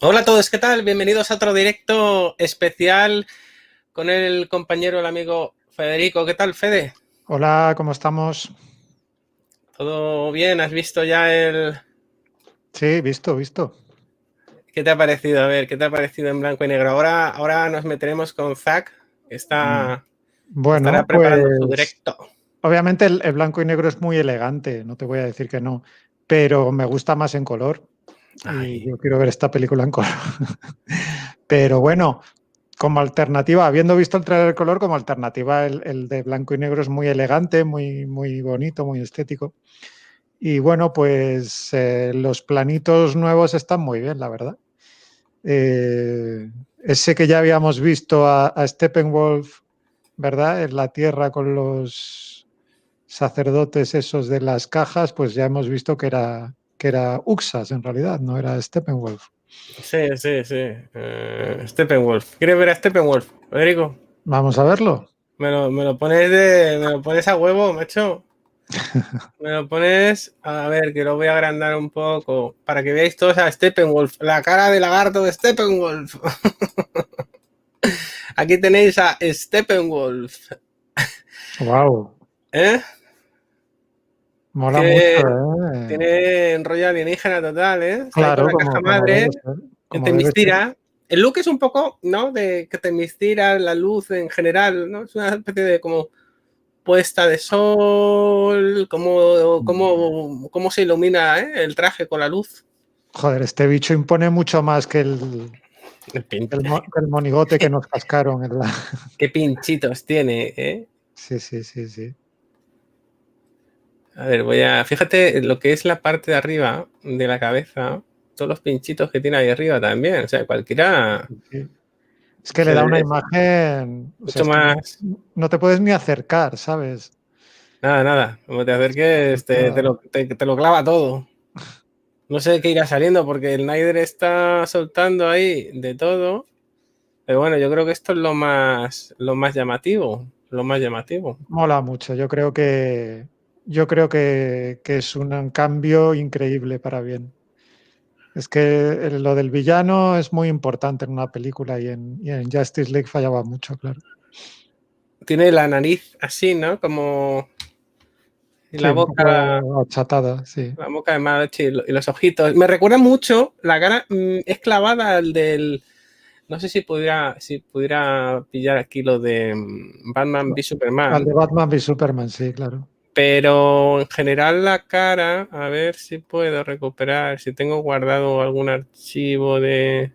Hola a todos, ¿qué tal? Bienvenidos a otro directo especial con el compañero, el amigo Federico. ¿Qué tal, Fede? Hola, ¿cómo estamos? ¿Todo bien? ¿Has visto ya el...? Sí, visto. ¿Qué te ha parecido? A ver, ¿qué te ha parecido en blanco y negro? Ahora nos meteremos con Zack, que Mm. estará Bueno, preparando su pues directo. obviamente el blanco y negro es muy elegante, no te voy a decir que no, pero me gusta más en color y Ay, yo quiero ver esta película en color. Pero bueno, como alternativa, habiendo visto el trailer de color, como alternativa el de blanco y negro es muy elegante, muy bonito, muy estético. Y bueno, pues los planitos nuevos están muy bien, la verdad. Ese que ya habíamos visto a Steppenwolf, ¿verdad? En la Tierra con los sacerdotes esos de las cajas, pues ya hemos visto que era Uxas en realidad, no era Steppenwolf. sí. Steppenwolf. ¿Quieres ver a Steppenwolf, Federico? Vamos a verlo. Me lo pones a huevo, macho. Me lo pones, a ver, que lo voy a agrandar un poco para que veáis todos a Steppenwolf, la cara de lagarto de Steppenwolf. Aquí tenéis a Steppenwolf, Wow, ¿eh? mola mucho, Que ¿eh? tiene rollo alienígena total, ¿eh? Está ahí con Claro, la caja como madre, debe ser, que como te debe ser. mistira. El look es un poco, ¿no? De que te mistira la luz en general, ¿no? Es una especie de como puesta de sol, cómo se ilumina, ¿eh? El traje con la luz. Joder, este bicho impone mucho más que El pin- que el monigote que nos cascaron en la... Qué pinchitos tiene, ¿eh? Sí. A ver, fíjate lo que es la parte de arriba de la cabeza, todos los pinchitos que tiene ahí arriba también. O sea, cualquiera Sí. Es que le se da le una ve imagen, o sea, mucho es que más. no te puedes ni acercar, ¿sabes? Nada. Como te acerques, te lo clava todo. No sé qué irá saliendo porque el Snyder está soltando ahí de todo. Pero bueno, yo creo que esto es lo más llamativo. Lo más llamativo. Mola mucho. Yo creo que es un cambio increíble para bien. Es que lo del villano es muy importante en una película y en Justice League fallaba mucho, claro. Tiene la nariz así, ¿no? Como. Y Sí, un poco achatada, sí. la boca de Malachi y los ojitos. Me recuerda mucho, la cara es clavada al del. No sé si pudiera pillar aquí lo de Batman v Al Superman, de Batman v Superman, sí, claro. pero en general la cara, a ver si puedo recuperar, si tengo guardado algún archivo de.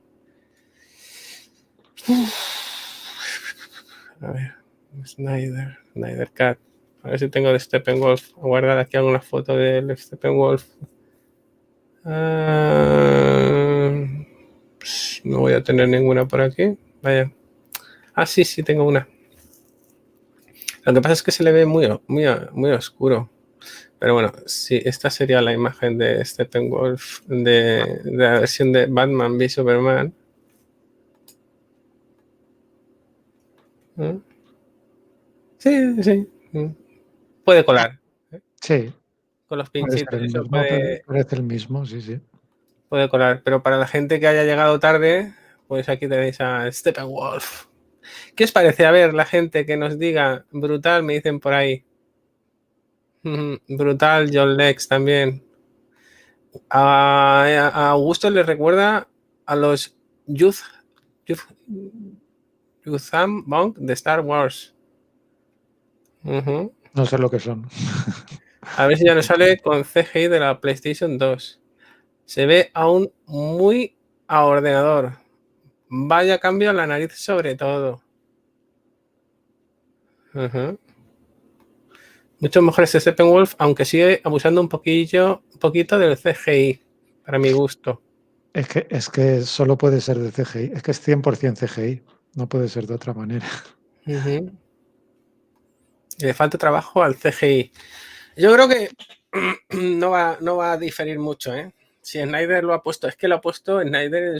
A ver, Snyder Cat. A ver si tengo de Steppenwolf. Guardar aquí alguna foto del Steppenwolf. Ah, pues no voy a tener ninguna por aquí. Vaya. Ah, sí, tengo una. Lo que pasa es que se le ve muy oscuro. Pero bueno, sí, esta sería la imagen de Steppenwolf de la versión de Batman v Superman. ¿Mm? Sí. Puede colar, ¿eh? Sí, Con los puede ser pinchitos. el Eso mismo, parece el mismo, sí, sí. puede colar. Pero para la gente que haya llegado tarde, pues aquí tenéis a Steppenwolf. ¿Qué os parece? A ver, la gente que nos diga brutal, me dicen por ahí. Brutal, John Lex también. A Augusto le recuerda a los Youth, Yuuzhan Monk de Star Wars. No sé lo que son. A ver si ya nos sale con CGI de la PlayStation 2. Se ve aún muy a ordenador. Vaya cambio en la nariz sobre todo. Ujú. Mucho mejor este Steppenwolf, aunque sigue abusando un poquito del CGI, para mi gusto. Es que solo puede ser de CGI. Es que es 100% CGI. No puede ser de otra manera. Ujú. Le falta trabajo al CGI. Yo creo que no va a diferir mucho, ¿eh? Si Snyder lo ha puesto, es que lo ha puesto Snyder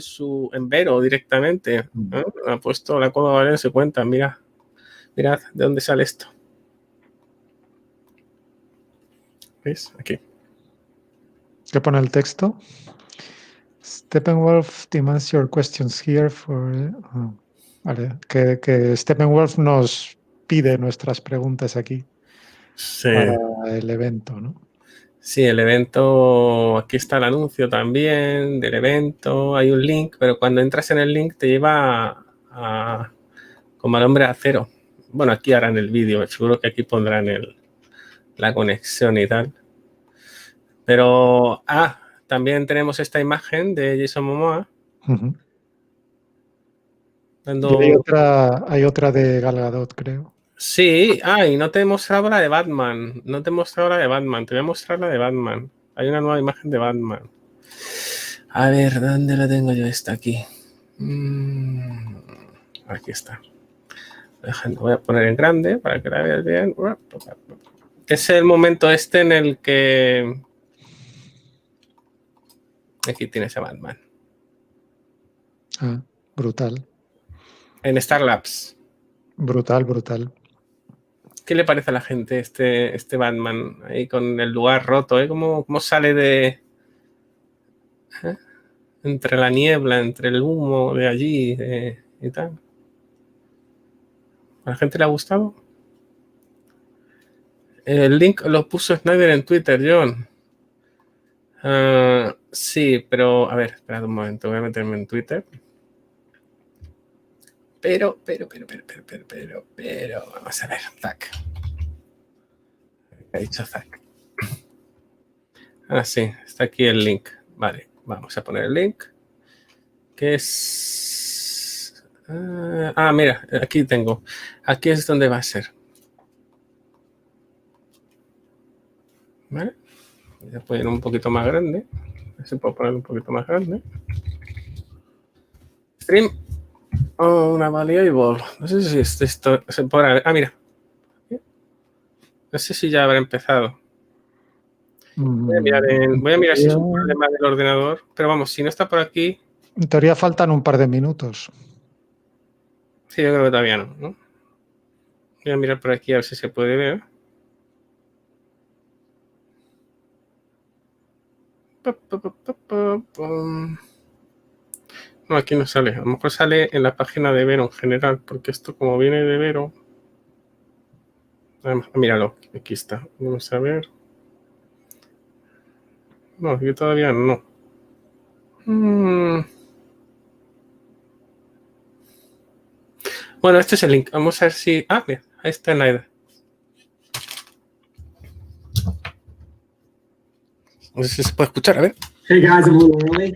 en Vero directamente, ¿no? Ha puesto la coma vale en su cuenta, mirad de dónde sale esto. ¿Veis? Aquí. ¿Qué pone el texto? Steppenwolf demands your questions here for... vale, que Steppenwolf nos pide nuestras preguntas aquí para el evento, ¿no? Sí, el evento, aquí está el anuncio también del evento, hay un link, pero cuando entras en el link te lleva como al hombre de acero. Bueno, aquí harán el vídeo, seguro que aquí pondrán la conexión y tal. Pero, también tenemos esta imagen de Jason Momoa. Uh-huh. Hay otra de Gal Gadot, creo. Sí, y no te he mostrado la de Batman. No te he mostrado la de Batman. Te voy a mostrar la de Batman. Hay una nueva imagen de Batman. A ver, ¿dónde la tengo yo esta aquí? Aquí está. Voy a poner en grande para que la veas bien. Es el momento este en el que... Aquí tienes a Batman. Brutal. En Star Labs. Brutal. ¿Qué le parece a la gente este Batman ahí con el lugar roto? ¿Cómo sale de... entre la niebla, entre el humo de allí y tal? ¿A la gente le ha gustado? El link lo puso Snyder en Twitter, John. Sí, pero... A ver, esperad un momento. Voy a meterme en Twitter. Pero... Vamos a ver, Zack. ¿Qué ha dicho Zack? Sí, está aquí el link. Vale, vamos a poner el link. Que es... mira, aquí tengo. Aquí es donde va a ser. ¿Vale? Voy a poner un poquito más grande. A ver si puedo poner un poquito más grande. Stream. Una variable. No sé si esto se podrá... mira. No sé si ya habrá empezado. Voy a mirar si es un problema del ordenador. Pero vamos, si no está por aquí... En teoría faltan un par de minutos. Sí, yo creo que todavía no. Voy a mirar por aquí a ver si se puede ver. No, aquí no sale. A lo mejor sale en la página de Vero en general, porque esto como viene de Vero... Míralo, aquí está. Vamos a ver. No, aquí todavía no. Bueno, este es el link. Vamos a ver si... mira, ahí está Snyder. No sé si se puede escuchar, a ver. Hey guys, I'm a little early.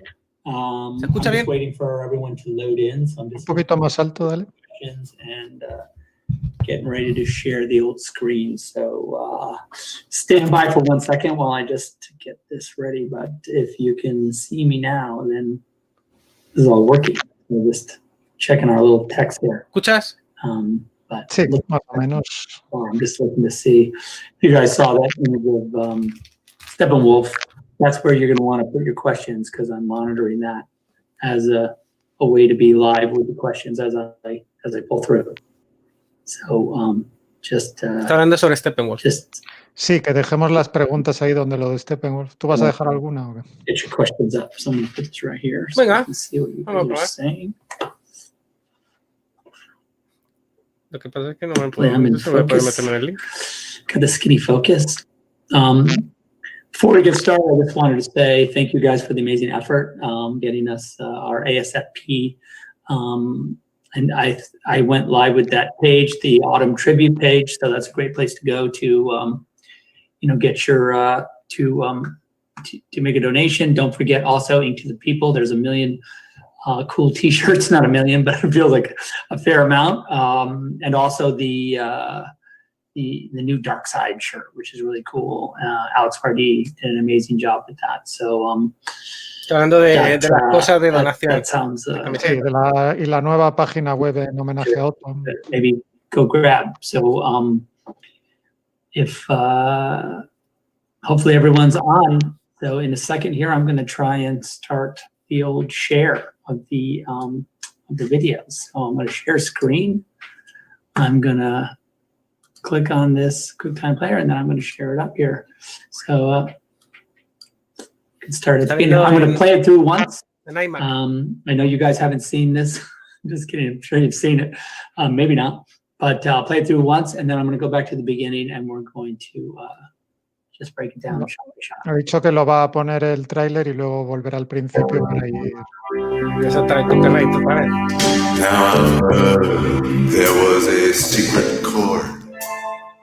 ¿Se escucha bien? I'm just waiting for everyone to load in, so I'm just un poquito más alto, dale. and getting ready to share the old screen. So stand by for 1 second while I just get this ready. But if you can see me now, then this is all working. We're just checking our little text here. ¿Escuchas? But sí, más o menos. I'm just looking to see if you guys saw that image of Steppenwolf. That's where you're going to want to put your questions because I'm monitoring that as a way to be live with the questions as I pull through. So just está hablando sobre Steppenwolf. Sí, que dejemos las preguntas ahí donde lo de Steppenwolf. ¿Tú vas a dejar alguna o qué? Get your questions up. So I'm going to put this right here so Venga. I can see what you guys are saying. Lo que pasa es que no me puedo meterme en el link. Got the skinny focus. Before we get started, I just wanted to say thank you guys for the amazing effort getting us our ASFP. And I went live with that page, the Autumn Tribute page. So that's a great place to go to, get your to make a donation. Don't forget also Ink to the People. There's a million cool T-shirts, not a million, but it feels like a fair amount. And also the new Darkseid shirt, which is really cool. Alex Pardee did an amazing job with that. So hablando de las cosas de donación. That sounds sí, y la nueva página web en homenaje a Autumn. Maybe go grab. So if hopefully everyone's on. So in a second here, I'm going to try and start the old share of the videos. So I'm going to share screen. I'm going to click on this QuickTime Player, and then I'm going to share it up here. So get started. I'm going to play it through once, an iMac. I know you guys haven't seen this. I'm just kidding. I'm sure you've seen it. Maybe not. But I'll play it through once, and then I'm going to go back to the beginning, and we're going to just break it down shot by shot. Ha dicho que lo va a poner el tráiler y luego volver al principio para ir. Eso trae copyright otra vez. Now there was a secret chord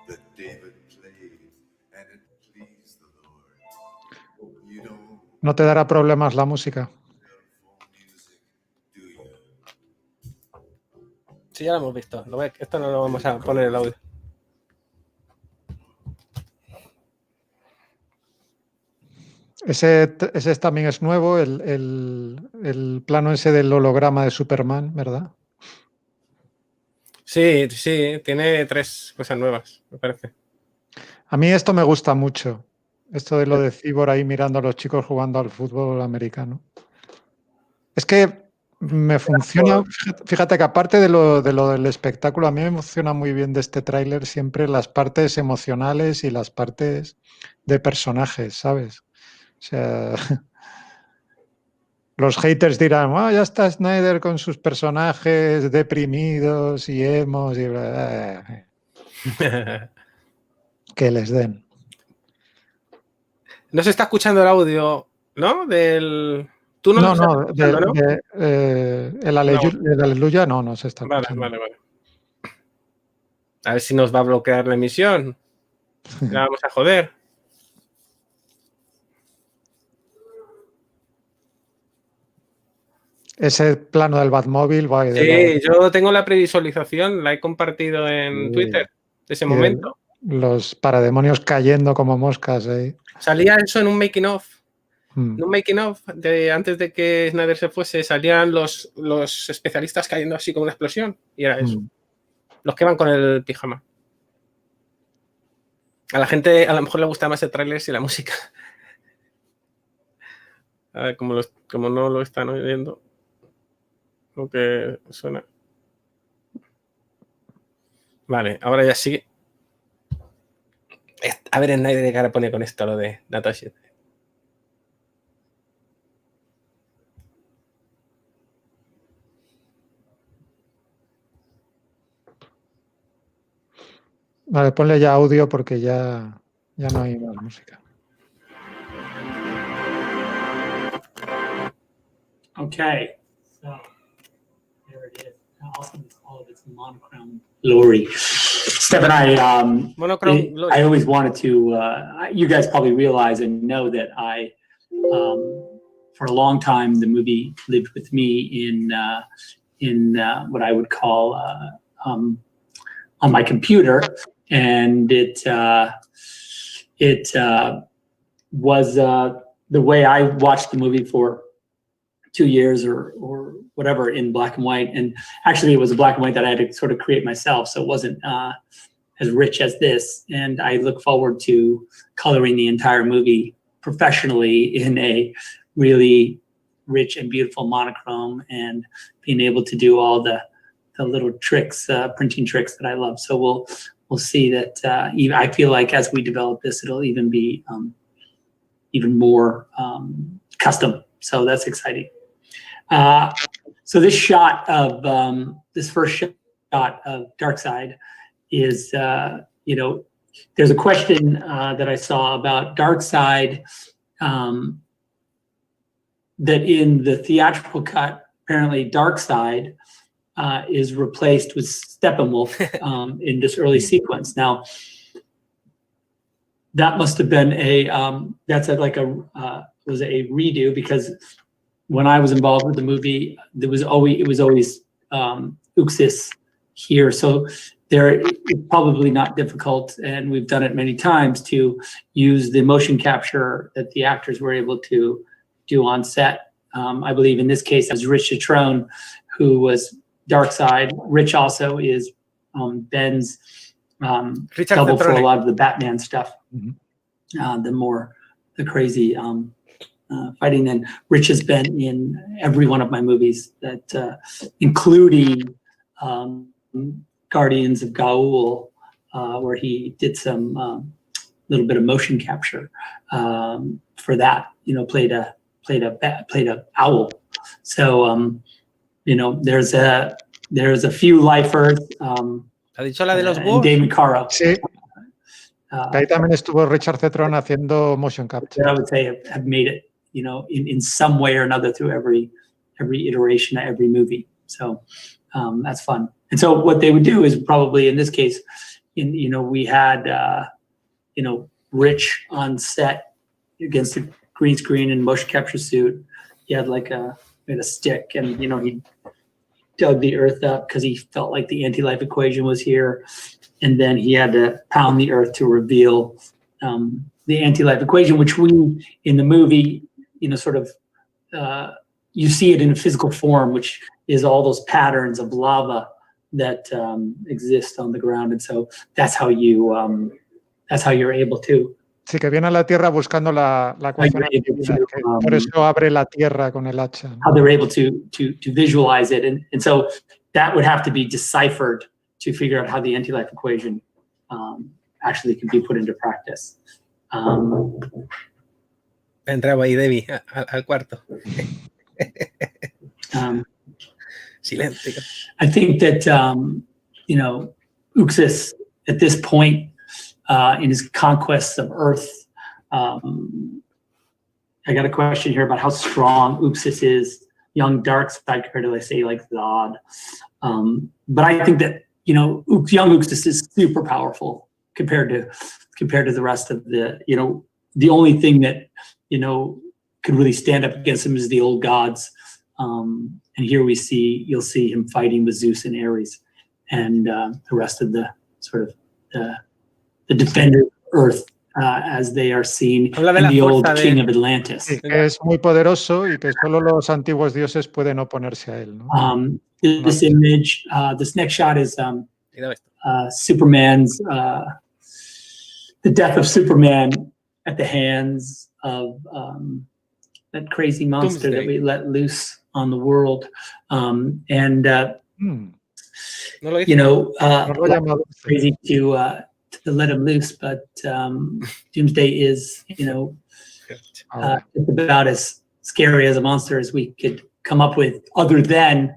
that David played, and it pleased the Lord. You don't No te dará problemas la música. for music, do you? Sí, ya lo hemos visto. Esto no lo vamos a poner el audio. Ese también es nuevo, el plano ese del holograma de Superman, ¿verdad? Sí, tiene 3 cosas nuevas, me parece. A mí esto me gusta mucho. Esto de lo de Cyborg ahí mirando a los chicos jugando al fútbol americano. Es que me funciona, fíjate que aparte de lo del espectáculo, a mí me funciona muy bien de este tráiler siempre las partes emocionales y las partes de personajes, ¿sabes? O sea, los haters dirán, ya está Snyder con sus personajes deprimidos y emos y que les den. No se está escuchando el audio, ¿no? Tú no lo estás escuchando, ¿no? El aleluya no se está escuchando. Vale. A ver si nos va a bloquear la emisión. La vamos a joder. Ese plano del Batmóvil va Sí, yo tengo la previsualización, la he compartido en Twitter de ese momento. Los parademonios cayendo como moscas ahí. Salía eso en un making of. En un making of antes de que Snyder se fuese, salían los especialistas cayendo así como una explosión. Y era eso. Los que van con el pijama. A la gente a lo mejor le gusta más el tráiler y la música. A ver, como no lo están oyendo. Lo que suena. Vale, ahora ya sí. A ver, Snyder de cara pone con esto lo de Natasha. Vale, ponle ya audio porque ya no hay más música. Okay, so there it is. Awesome, all of its monochrome glory. Steph and I always wanted to. You guys probably realize and know that for a long time, the movie lived with me in what I would call on my computer, and it was the way I watched the movie for 2 years or whatever in black and white. And actually it was a black and white that I had to sort of create myself. So it wasn't as rich as this. And I look forward to coloring the entire movie professionally in a really rich and beautiful monochrome and being able to do all the little tricks, printing tricks that I love. So we'll see that I feel like as we develop this, it'll even be even more custom. So that's exciting. So this shot of this first shot of Darkseid is, there's a question that I saw about Darkseid that in the theatrical cut, apparently Darkseid is replaced with Steppenwolf in this early sequence. Now, that must have been was a redo, because when I was involved with the movie, it was always Uxis here. So it's probably not difficult, and we've done it many times, to use the motion capture that the actors were able to do on set. I believe in this case it was Rich Citrone who was Darkseid. Rich also is Ben's double for a lot of the Batman stuff. Mm-hmm. The crazy fighting. And Rich has been in every one of my movies, that including Guardians of Gaul, where he did some little bit of motion capture for that. Played a played a owl. So there's a few lifers. ¿Ha dicho la de los and búhos? Damon Caro. Sí. Ahí también estuvo Richard Cetron haciendo motion capture. That I would say have made it, in some way or another through every iteration of every movie. So that's fun. And so what they would do is probably in this case, we had Rich on set against the green screen and motion capture suit. He had a stick, and he dug the earth up because he felt like the anti-life equation was here, and then he had to pound the earth to reveal the anti-life equation, which we in the movie, you see it in a physical form, which is all those patterns of lava that exist on the ground, and so that's how you're able to. Sí, que viene a la Tierra buscando la ecuación artificial, que por eso abre la Tierra con el hacha, ¿no? How they're able to visualize it, and so that would have to be deciphered to figure out how the anti-life equation actually can be put into practice. Entraba ahí Debbie al cuarto. Silencio. I think that Uxas at this point in his conquests of Earth, I got a question here about how strong Uxas is, young Darkseid compared to, let's say, like Zod. But I think that young Uxas is super powerful compared to the rest of the only thing that could really stand up against him is the old gods. And here you'll see him fighting with Zeus and Ares, and the rest of the sort of the defenders of Earth as they are seen in the old king of Atlantis. Sí, que es muy poderoso y que solo los antiguos dioses pueden oponerse a él, ¿no? This image, this next shot is Superman's, the death of Superman at the hands of that crazy monster that we let loose on the world. Crazy to let him loose, but Doomsday is, it's about as scary as a monster as we could come up with, other than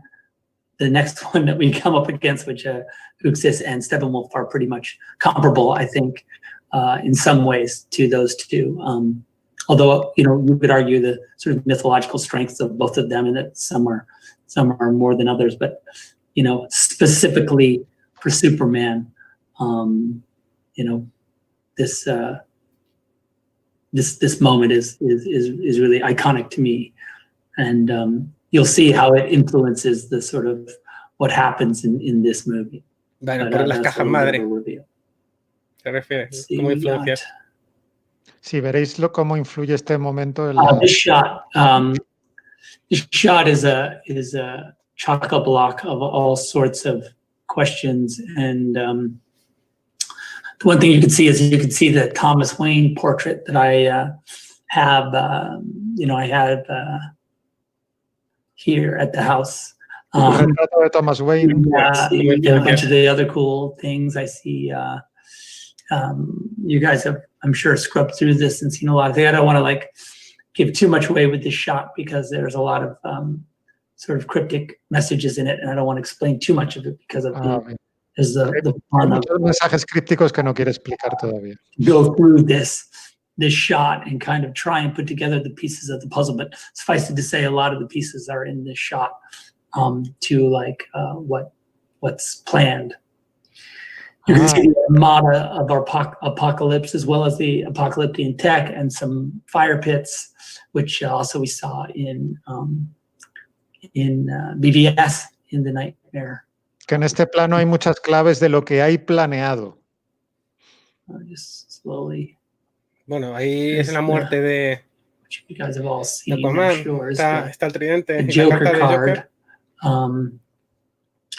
the next one that we come up against, which Uxas and Steppenwolf are pretty much comparable, I think, in some ways to those two. Although, you could argue the sort of mythological strengths of both of them, and that some are more than others. But, specifically for Superman, this moment is really iconic to me, and you'll see how it influences the sort of what happens in this movie. Bueno, por las cajas madre. ¿Se refiere? ¿Cómo influencia? Sí, veréis cómo influye este momento. This shot is a chock-a-block of all sorts of questions, and the one thing you can see is the Thomas Wayne portrait that I have. I have here at the house. Thomas Wayne. And a bunch of the other cool things I see. You guys have, I'm sure, scrubbed through this and seen a lot of things. I don't want to give too much away with this shot because there's a lot of sort of cryptic messages in it, and I don't want to explain too much of it because of the muchos mensajes crípticos que no quiere explicar todavía. Go through this shot and kind of try and put together the pieces of the puzzle. But suffice it to say, a lot of the pieces are in this shot to what's planned. You can see the armada of our apocalypse, as well as the apocalyptic tech and some fire pits, which also we saw in BVS in the Nightmare. Que en este plano hay muchas claves de lo que hay planeado. Just slowly. Bueno, ahí es la muerte de you guys have all seen, Aquaman. Sure, está el tridente. The Joker card.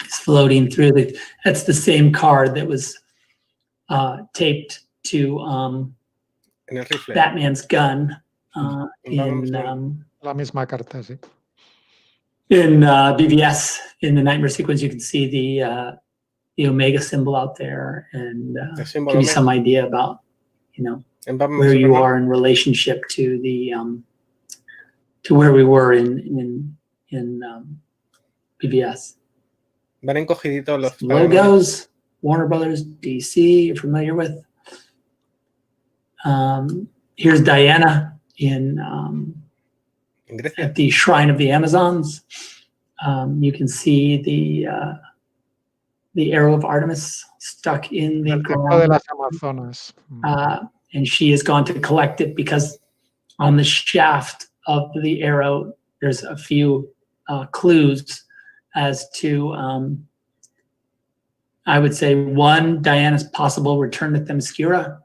Is floating through that's the same card that was taped to Batman's gun in la misma carta, sí. In BVS, in the Nightmare sequence, you can see the Omega symbol out there, and give you some idea about where you are in relationship to the to where we were in PBS. Van encogiditos los Logos, Warner Brothers, DC, you're familiar with. Here's Diana Grecia. at the Shrine of the Amazons. You can see the arrow of Artemis stuck in the El templo de ground. las Amazonas. And she has gone to collect it because on the shaft of the arrow, there's a few clues as to, I would say, one, Diana's possible return to Themyscira,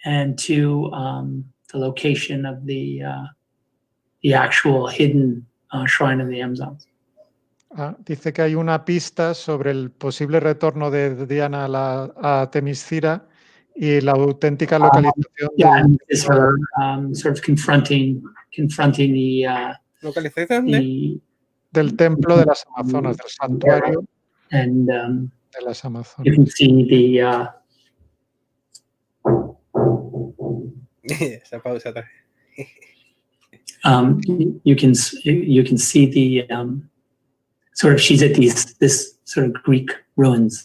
and two, the location of the actual hidden shrine of the Amazons. Dice que hay una pista sobre el posible retorno de Diana a Temiscira y la auténtica localización And is her sort of confronting the ¿Localización de? del templo de las Amazonas, del santuario and de las you Amazonas. can see the Esa pausa atrás. you can see the sort of, she's at this sort of Greek ruins.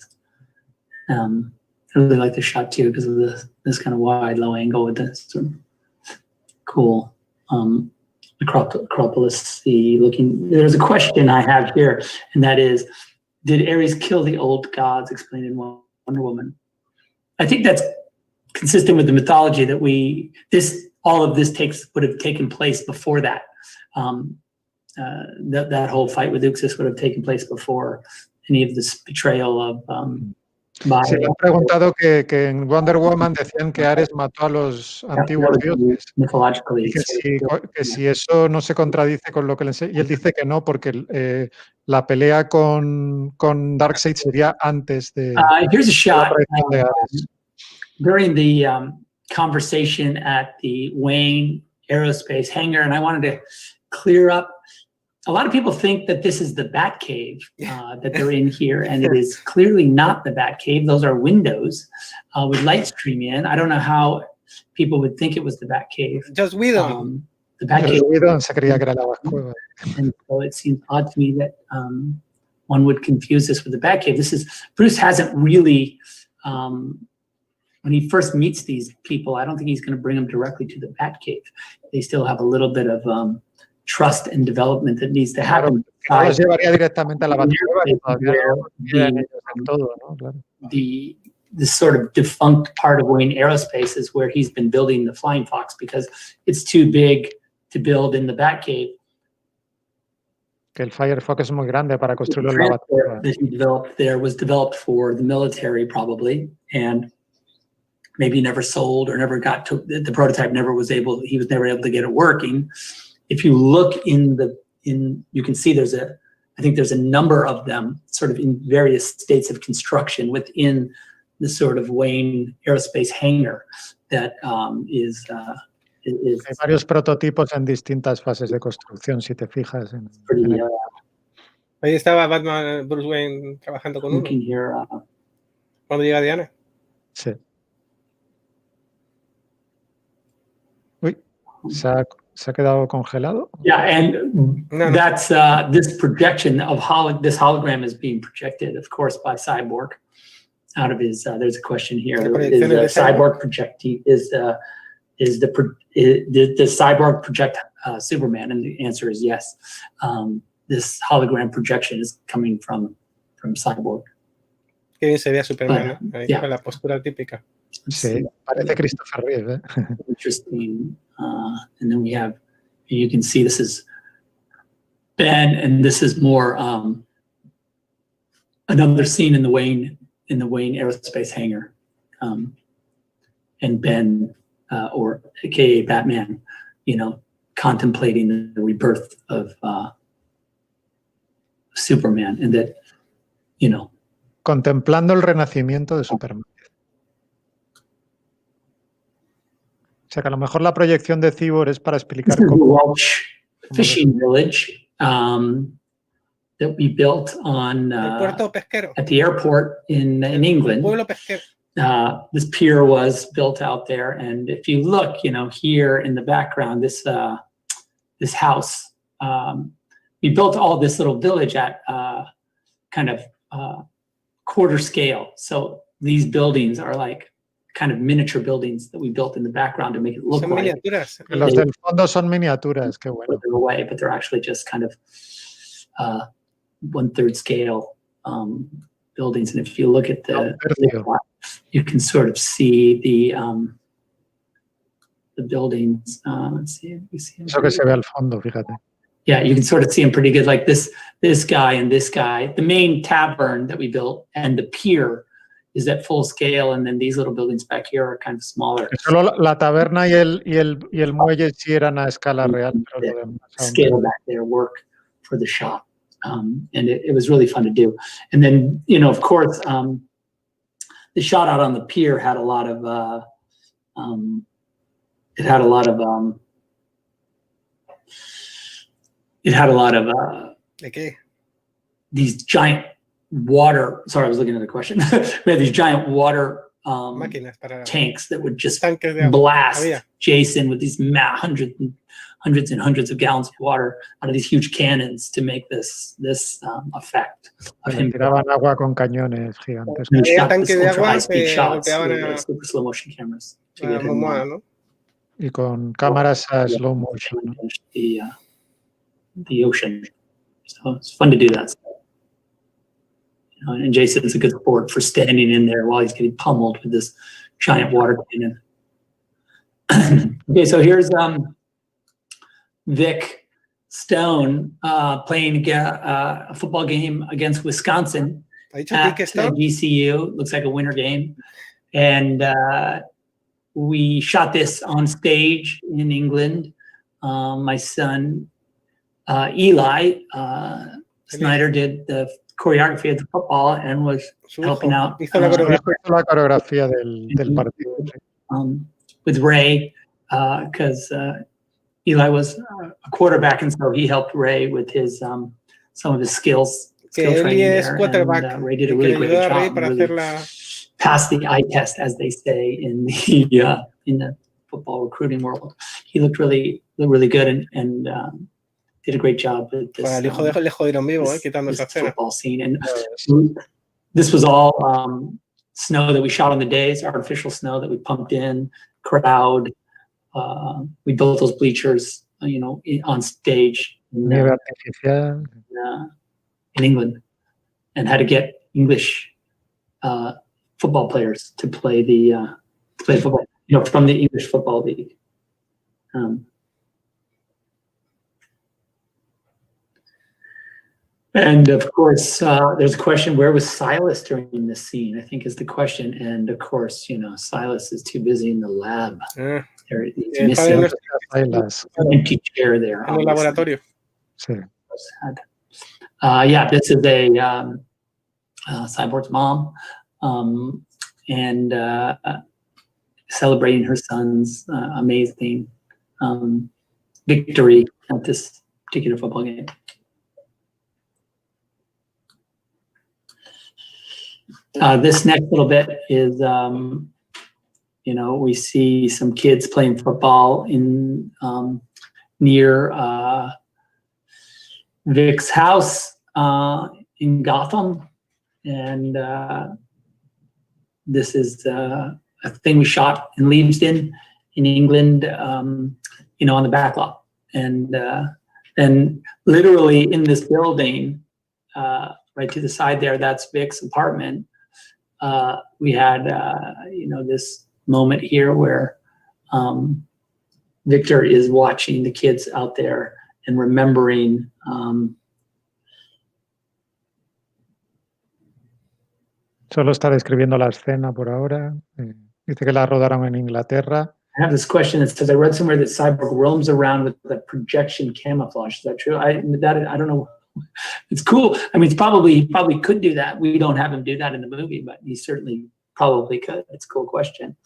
I really like the shot too because of this kind of wide, low angle with this sort of cool Acropolis. There's a question I have here, and that is, did Ares kill the old gods explained in Wonder Woman? I think that's consistent with the mythology that all of this would have taken place before that. That whole fight with Uxus would have taken place before any of this betrayal of Se le han preguntado que en Wonder Woman decían que Ares mató a los antiguos dioses. mythologically. Que si eso no se contradice con lo que le enseña. Y él dice que no, porque la pelea con Darkseid sería antes de Here's a shot la aparición de Ares. during the conversation at the Wayne Aerospace hangar, and I wanted to clear up. A lot of people think that this is the Batcave that they're in here, and it is clearly not the Batcave. Those are windows with light streaming in. I don't know how people would think it was the Batcave. Joss Whedon. The Batcave. Whedon se creía que era la Batcueva. And so it seems odd to me that one would confuse this with the Batcave. Bruce hasn't really, when he first meets these people, I don't think he's going to bring them directly to the Batcave. They still have a little bit of trust and development that needs to happen. Claro, los llevaría directamente a la Batcueva, que todavía no tienen ellos del todo, ¿no? Claro. The sort of defunct part of Wayne Aerospace is where he's been building the Flying Fox because it's too big to build in the Batcave. Que el Firefox es muy grande para construirlo en la Batcueva. That he developed there was developed for the military probably, and maybe never sold or never got to the prototype. He was never able to get it working. If you look you can see I think there's a number of them sort of in various states of construction within the sort of Wayne Aerospace hangar that is Hay varios prototipos en distintas fases de construcción, si te fijas. pretty Ahí estaba Batman, Bruce Wayne trabajando con uno. looking here. Cuando llega Diana. Sí. Uy, se ha quedado congelado. Yeah, and that's this projection of this hologram is being projected, of course, by Cyborg. Out of his, there's a question here: is Cyborg projecting? Does Cyborg project Superman? And the answer is yes. This hologram projection is coming from Cyborg. Qué bien se ve a Superman, ¿no? Ahí Yeah. con la postura típica. Sí, parece Christopher Reeve, ¿eh? Interesting. And then you can see this is Ben, and this is more another scene in the Wayne Aerospace hangar, and Ben, or AKA Batman, contemplating the rebirth of Superman, and that, Contemplando el renacimiento de Superman. O sea que a lo mejor la proyección de Cyborg es para explicar this is the cómo... Welsh fishing village that we built on El puerto pesquero. at the airport in England. Pueblo pesquero. This pier was built out there, and if you look, here in the background, this this house. We built all this little village at kind of quarter scale. So these buildings are like kind of miniature buildings that we built in the background to make it look Son like miniaturas. Los del fondo son miniaturas, qué bueno. further away, but they're actually just kind of 1/3 scale buildings. And if you look at the you can sort of see the buildings. Let's see. We see Eso que se ve al fondo, fíjate. Yeah, you can sort of see them pretty good. Like this guy and this guy. The main tavern that we built and the pier is at full scale, and then these little buildings back here are kind of smaller. Solo la taberna y el muelle sí eran a escala real, pero lo demás Scale back there work for the shop, and it was really fun to do. And then, you know, of course, the shot out on the pier had a lot of ¿De qué? these giant water. Sorry, I was looking at the question. We had these giant water Máquinas para tanks that would just tanques de agua. blast Había. Jason with these hundreds and hundreds of gallons of water out of these huge cannons to make this effect of him. tiraban agua con cañones gigantes. And we Había shot tanque this de ultra agua high-speed que shots golpeaban with super slow motion cameras to a get him almohada, ¿no? Y con cámaras a slow motion, ¿no? the ocean. So it's fun to do that stuff. You know, and Jason's a good sport for standing in there while he's getting pummeled with this giant water cannon. Okay, so here's Vic Stone playing a football game against Wisconsin ¿Ha dicho at Dick Stone? GCU. Looks like a winter game. And we shot this on stage in England. My son, Eli Snyder, did the choreography of the football and was Su helping hijo out hizo la coreografía. Hizo la coreografía del partido. Sí. with Ray, because Eli was a quarterback, and so he helped Ray with his some of his skills. Que skill Eli training es there, quarterback. and Ray did a Y que really le great ayudó a job. Ray and para really hacer la... passed the eye test, as they say in the football recruiting world. He looked really good and did a great job with this. Para el hijo le jodieron vivo, quitando esa this escena. football scene. And this was all snow that we shot on the days, artificial snow that we pumped in, crowd. We built those bleachers, on stage Nieve artificial. in England, and had to get English football players to play football, from the English Football League. And of course, there's a question: where was Silas during this scene? I think is the question. And of course, Silas is too busy in the lab. He's missing an empty chair there. En el laboratorio. Sí. Yeah, this is a Cyborg's mom, and celebrating her son's amazing victory at this particular football game. This next little bit is, we see some kids playing football in near Vic's house in Gotham, and this is a thing we shot in Leavesden in England, on the back lot, and then literally in this building, right to the side there, that's Vic's apartment. We had this moment here where Victor is watching the kids out there and remembering. Solo está describiendo la escena por ahora. Dice que la rodaron en Inglaterra. I have this question that says, I read somewhere that Cyborg roams around with the projection camouflage. Is that true? I don't know. It's cool. I mean, he probably could do that. We don't have him do that in the movie, but he certainly probably could. It's a cool question.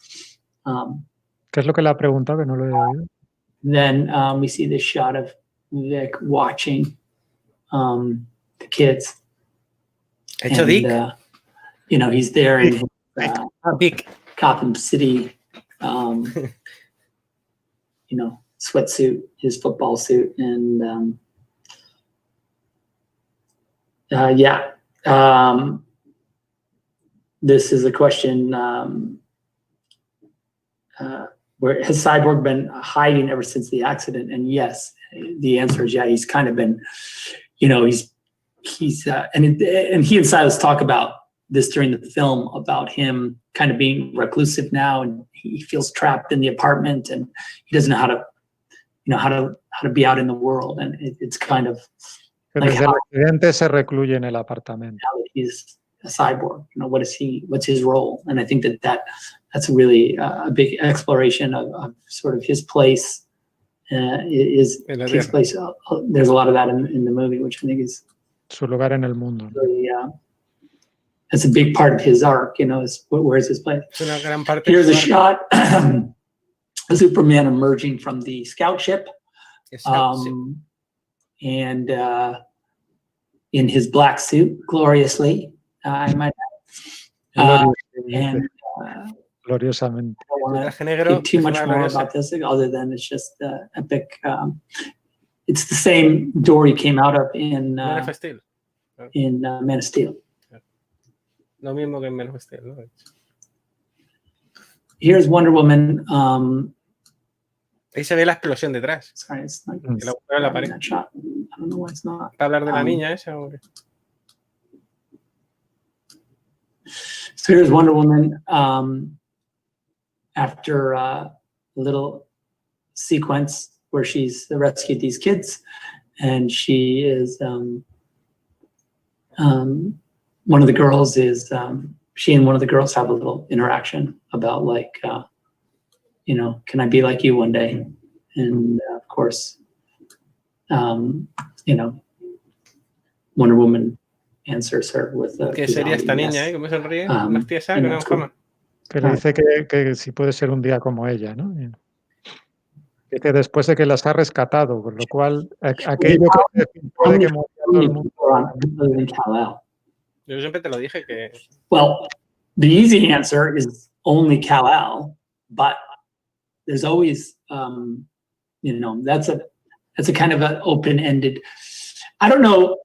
¿Qué es lo que le ha preguntado que no lo he oído? Then we see this shot of Vic watching the kids. Hecho Dick. He's there in Dick. Gotham City, sweatsuit, his football suit, and this is a question where has Cyborg been hiding ever since the accident? And yes, the answer is yeah. He's kind of been, he's and he and Silas talk about this during the film about him kind of being reclusive now, and he feels trapped in the apartment, and he doesn't know how to be out in the world, and it's kind of Pero desde el accidente se recluye en el apartamento. He's a cyborg. What's his role? And I think that's really a big exploration of sort of his place. Takes place. There's a lot of that in the movie, which I think is su lugar en el mundo. Really, that's a big part of his arc. Where's his place? Here's a shot of Superman emerging from the scout ship. And in his black suit, gloriously, I might add. Gloriosamente. I don't want to give too much more about this, other than it's just epic. It's the same door he came out of in Man of Steel. Man of Steel. Lo mismo que en Man of Steel, ¿no? Here's Wonder Woman. Ahí se ve la explosión detrás. Sorry, it's not Que la la pared. that shot. I don't know why it's not. Para hablar de la niña esa. ¿O qué? So here's Wonder Woman after a little sequence where she's rescued these kids, and she is one of the girls is she and one of the girls have a little interaction about like can I be like you one day? And of course, Wonder Woman answers her with ¿Qué sería esta niña, ¿Cómo sonríe? Más tiesa que una fama. Que le dice que si puede ser un día como ella, ¿no? Que después de que las ha rescatado, por lo cual aquello que puede que moría todo el mundo. Yo siempre te lo dije que. Well, the easy answer is only Kal-El, but there's always, that's a kind of an open-ended. I don't know.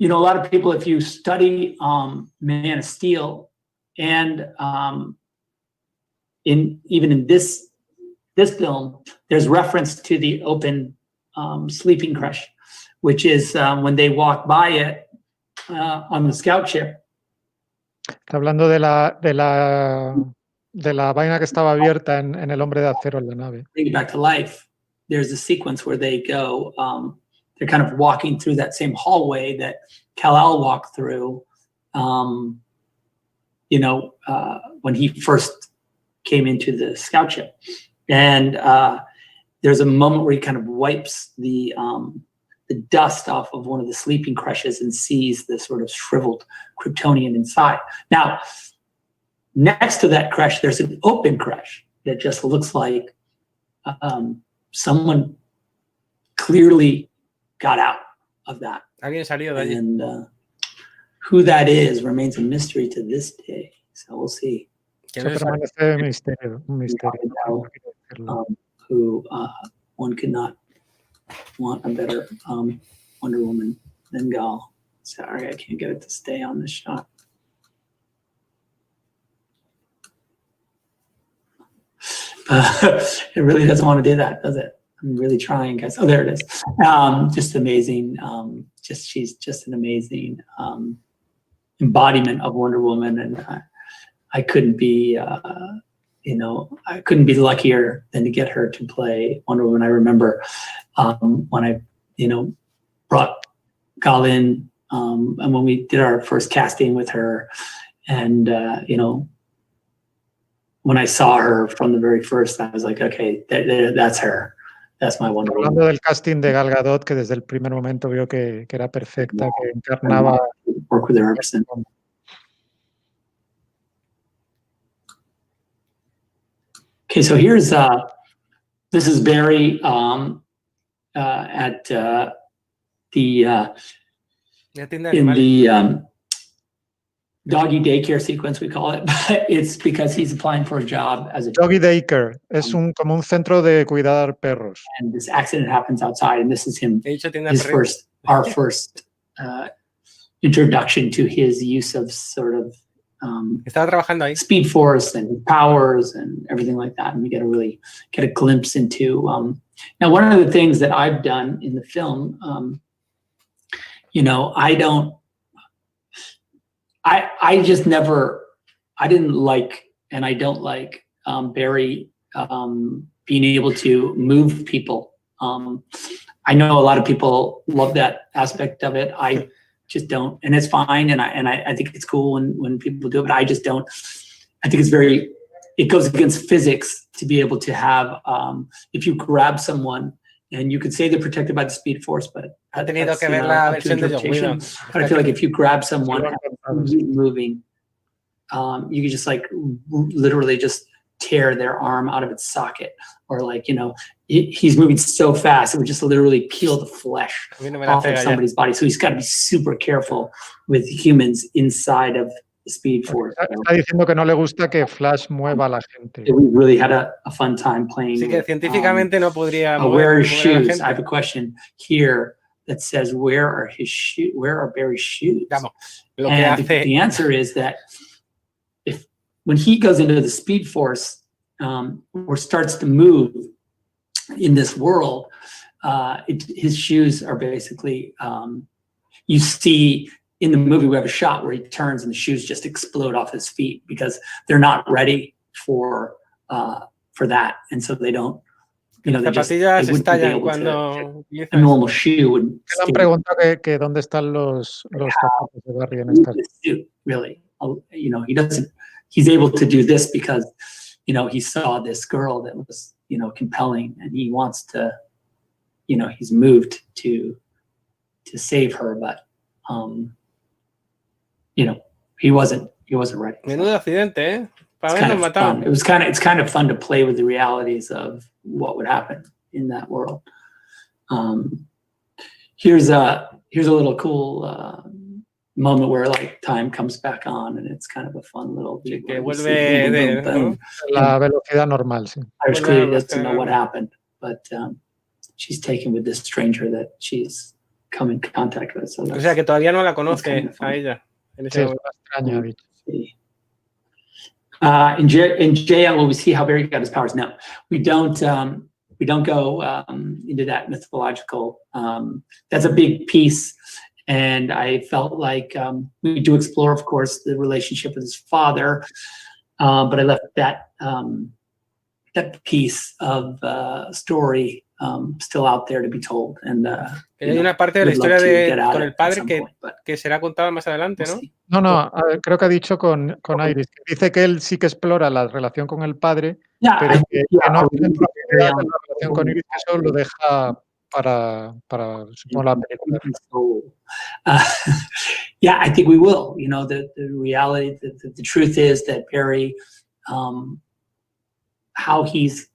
A lot of people, if you study Man of Steel, and even in this film, there's reference to the open sleeping crush, which is when they walk by it on the scout ship. Está hablando de la vaina que estaba abierta en el Hombre de Acero en la nave. Bring it back to life. There's a sequence where they go. They're kind of walking through that same hallway that Kal-El walked through. When he first came into the scout ship, and there's a moment where he kind of wipes the dust off of one of the sleeping crushes and sees the sort of shriveled Kryptonian inside. Now, next to that crush, there's an open crush that just looks like someone clearly got out of that. Alguien salió de allí. And who that is remains a mystery to this day. So we'll see. Eso permanece un misterio. Who one could not want a better Wonder Woman than Gal. Sorry, I can't get it to stay on this shot. It really doesn't want to do that, does it? I'm really trying, guys. Oh, there it is. Just amazing. She's just an amazing embodiment of Wonder Woman, and I couldn't be, I couldn't be luckier than to get her to play Wonder Woman. I remember when I, brought Gal in, and when we did our first casting with her, and when I saw her from the very first, I was like, okay, that's her. That's my Wonder Woman. Hablando del casting de Gal Gadot, que desde el primer momento vio que era perfecta, que encarnaba. Work with her ever since. Okay, so here's this is Barry at the in the doggy daycare sequence, we call it, but it's because he's applying for a job as a Doggy Daycare es como un centro de cuidar perros. and this accident happens outside, and this is him, He dicho tienda de his perritos. our first introduction to his use of sort of Estaba trabajando ahí. Speed Force and powers and everything like that, and we get a glimpse into. Now, one of the things that I've done in the film, I just never, I didn't like, and I don't like Barry being able to move people. I know a lot of people love that aspect of it. I just don't, and it's fine, and I think it's cool when people do it, but I just don't. I think it goes against physics to be able to have, if you grab someone, and you could say they're protected by the Speed Force, but Ha tenido que ver la versión de John Whedon. but I feel like if you grab someone and keep moving, you could just like literally just tear their arm out of its socket, or like, he's moving so fast it would just literally peel the flesh off of somebody's body. So he's got to be super careful with humans inside of the Speed Force. Está diciendo que no le gusta que Flash mueva a la gente. We really had a fun time playing. Así que científicamente no podría wear his mover a la shoes. gente. I have a question here that says, where are Barry's shoes? Vamos, lo que And hace, the answer is that when he goes into the Speed Force or starts to move in this world, his shoes are basically, you see in the movie, we have a shot where he turns and the shoes just explode off his feet because they're not ready for that. And so they don't, las zapatillas estallan cuando a normal shoe would Me han preguntado que dónde están los zapatos de Barry en esta. really, he's able to do this because, he saw this girl that was, compelling, and he wants to, he's moved to save her, but, he wasn't ready. Menudo accidente, ¿eh? Para habernos matado. It's kind of fun to play with the realities of what would happen in that world. Here's a little cool moment where like time comes back on, and it's kind of a fun little Sí, que vuelve ¿no? La velocidad normal, sí. Irish clearly doesn't know what happened, but she's taken with this stranger that she's come in contact with. So O sea que todavía no la conoce kind of fun. a ella. En ese Sí, es momento. una extraña, dicho. In JL, will we see how Barry got his powers? No, we don't go into that mythological. That's a big piece, and I felt like we do explore, of course, the relationship with his father, but I left that piece of story still out there to be told. And Hay una parte de la historia con el padre que será contada más adelante, ¿no? No, a ver, creo que ha dicho con Iris. Dice que él sí que explora la relación con el padre, pero que no hace en profundidad en la relación con Iris, que eso lo deja para supongo, la película. Yeah, I think we will. The reality, the truth is that Barry, how he's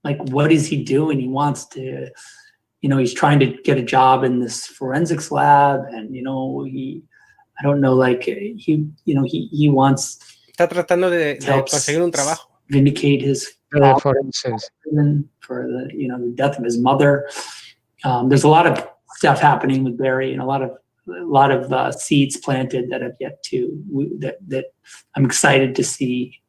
like, what is he doing? He wants to, he's trying to get a job in this forensics lab, and I don't know, like he wants. Está tratando de conseguir un trabajo. Vindicate his forenses for the death of his mother. There's a lot of stuff happening with Barry, and a lot of seeds planted that have yet to that I'm excited to see.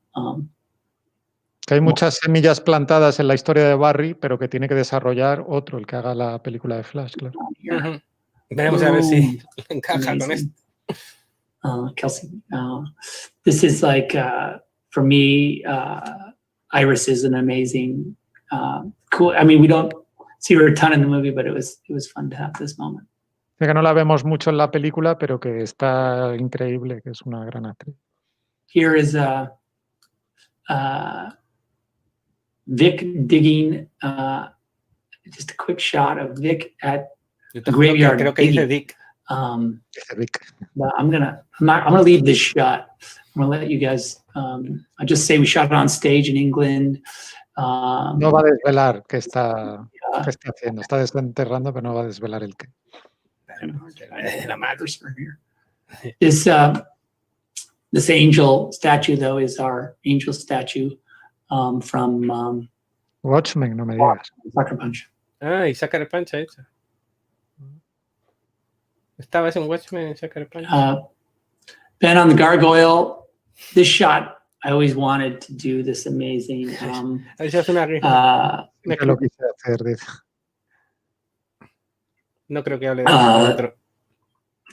Que hay muchas semillas plantadas en la historia de Barry, pero que tiene que desarrollar otro, el que haga la película de Flash, claro. Veremos a ver si encaja con esto. Kelsey, this is like for me, Iris is an amazing, cool. I mean, we don't see her a ton in the movie, but it was fun to have this moment. De que no la vemos mucho en la película, pero que está increíble, que es una gran actriz. Here is Vic digging, just a quick shot of Vic at the graveyard. Creo que dice Dick. But I'm gonna leave this shot. I'm gonna let you guys. I just say we shot it on stage in England. No va a desvelar qué está haciendo. Está desenterrando, pero no va a desvelar el qué. This This angel statue, though, is our angel statue from Watchmen, no me digas. Sucker Punch. Ah, y Sucker Punch ha hecho. Estabas en Watchmen y Sucker Punch. Ben, on the Gargoyle, this shot, I always wanted to do this amazing. A ver si hace una risa. Siempre lo quise hacer, dice. No creo que hable de otro.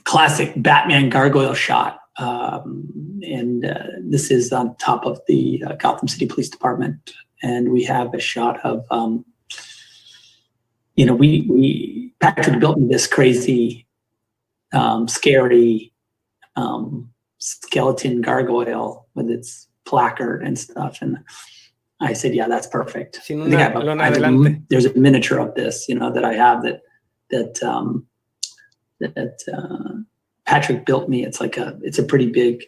Classic Batman Gargoyle shot. And this is on top of the Gotham City Police Department. And we have a shot of, Patrick built me this crazy, scary skeleton gargoyle with its placard and stuff. And I said, yeah, that's perfect. Sin una There's a miniature of this, that I have that Patrick built me. It's a pretty big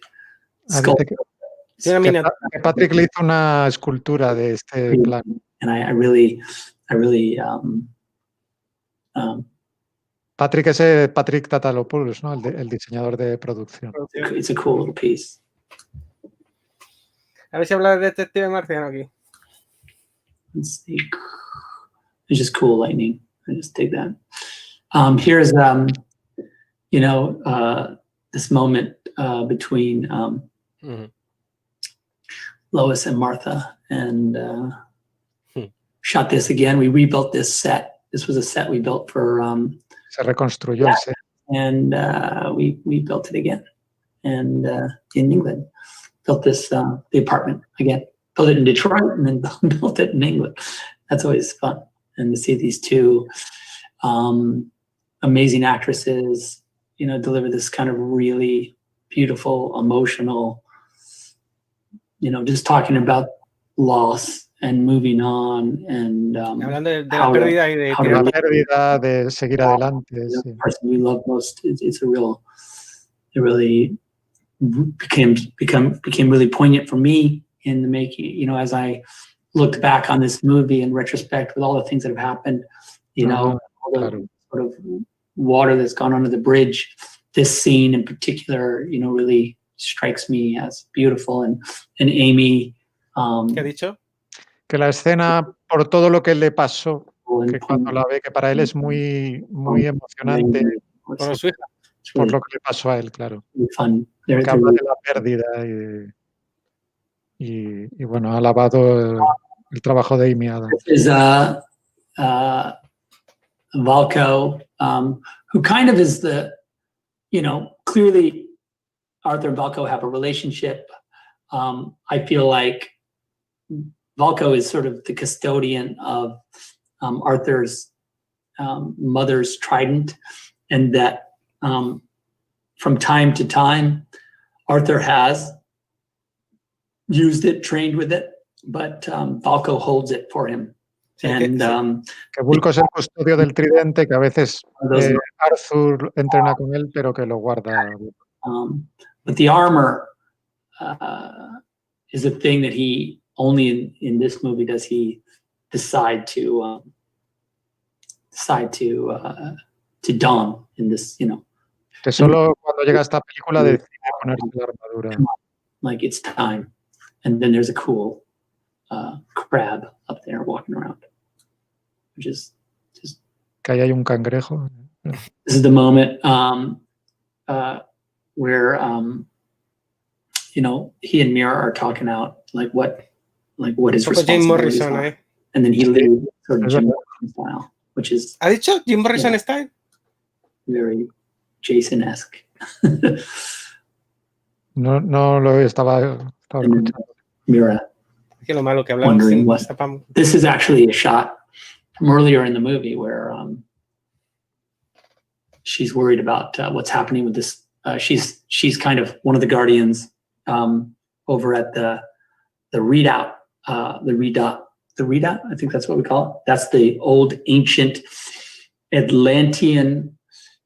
sculpture. Que Patrick le hizo una escultura de este plan. And I really Patrick es Patrick Tatalopoulous, ¿no? El diseñador de producción. It's a cool little piece. A ver si habla de Detective Marciano aquí. Let's see. It's just cool lightning. I just dig that. Here's this moment between Lois and Martha, and shot this again. We rebuilt this set. This was a set we built for. Se reconstruyó el set. And we built it again, and in England, built this the apartment again. Built it in Detroit, and then built it in England. That's always fun, and to see these two amazing actresses, deliver this kind of really beautiful, emotional. Just talking about loss and moving on, and hablando de la pérdida y de la pérdida, de seguir adelante. The person we love most. It really became really poignant for me in the making. As I looked back on this movie in retrospect, with all the things that have happened, all the sort of water that's gone under the bridge. This scene in particular, really strikes me as beautiful, and Amy. ¿Qué ha dicho? Que la escena, por todo lo que le pasó, que cuando la ve, que para él es muy, muy emocionante. Por su hija. Por lo que le pasó a él, claro. Que habla de la pérdida y bueno, ha alabado el trabajo de Amy Adams. Is Valko, who kind of is the, clearly Arthur and Valko have a relationship. I feel like Valko is sort of the custodian of Arthur's mother's trident, and that from time to time, Arthur has used it, trained with it, but Valko holds it for him. And que Vulko es el custodio del tridente, que a veces Arthur entrena con él, pero que lo guarda. But the armor is a thing that he only in this movie does he decide to don in this, Que solo cuando llega esta película decide ponerse la armadura. Like it's time, and then there's a cool crab up there walking around, which is just. Que ahí hay un cangrejo. This is the moment where he and Mira are talking out what his responsibilities are. And then he lives sort of Jim Morrison style, which is. ¿Ha dicho Jim Morrison style? Very Jason-esque. No lo estaba escuchando. Mira. Que lo malo que hablamos. This is actually a shot from earlier in the movie where she's worried about what's happening with this. She's kind of one of the guardians over at the readout. The readout, I think that's what we call it. That's the old ancient Atlantean.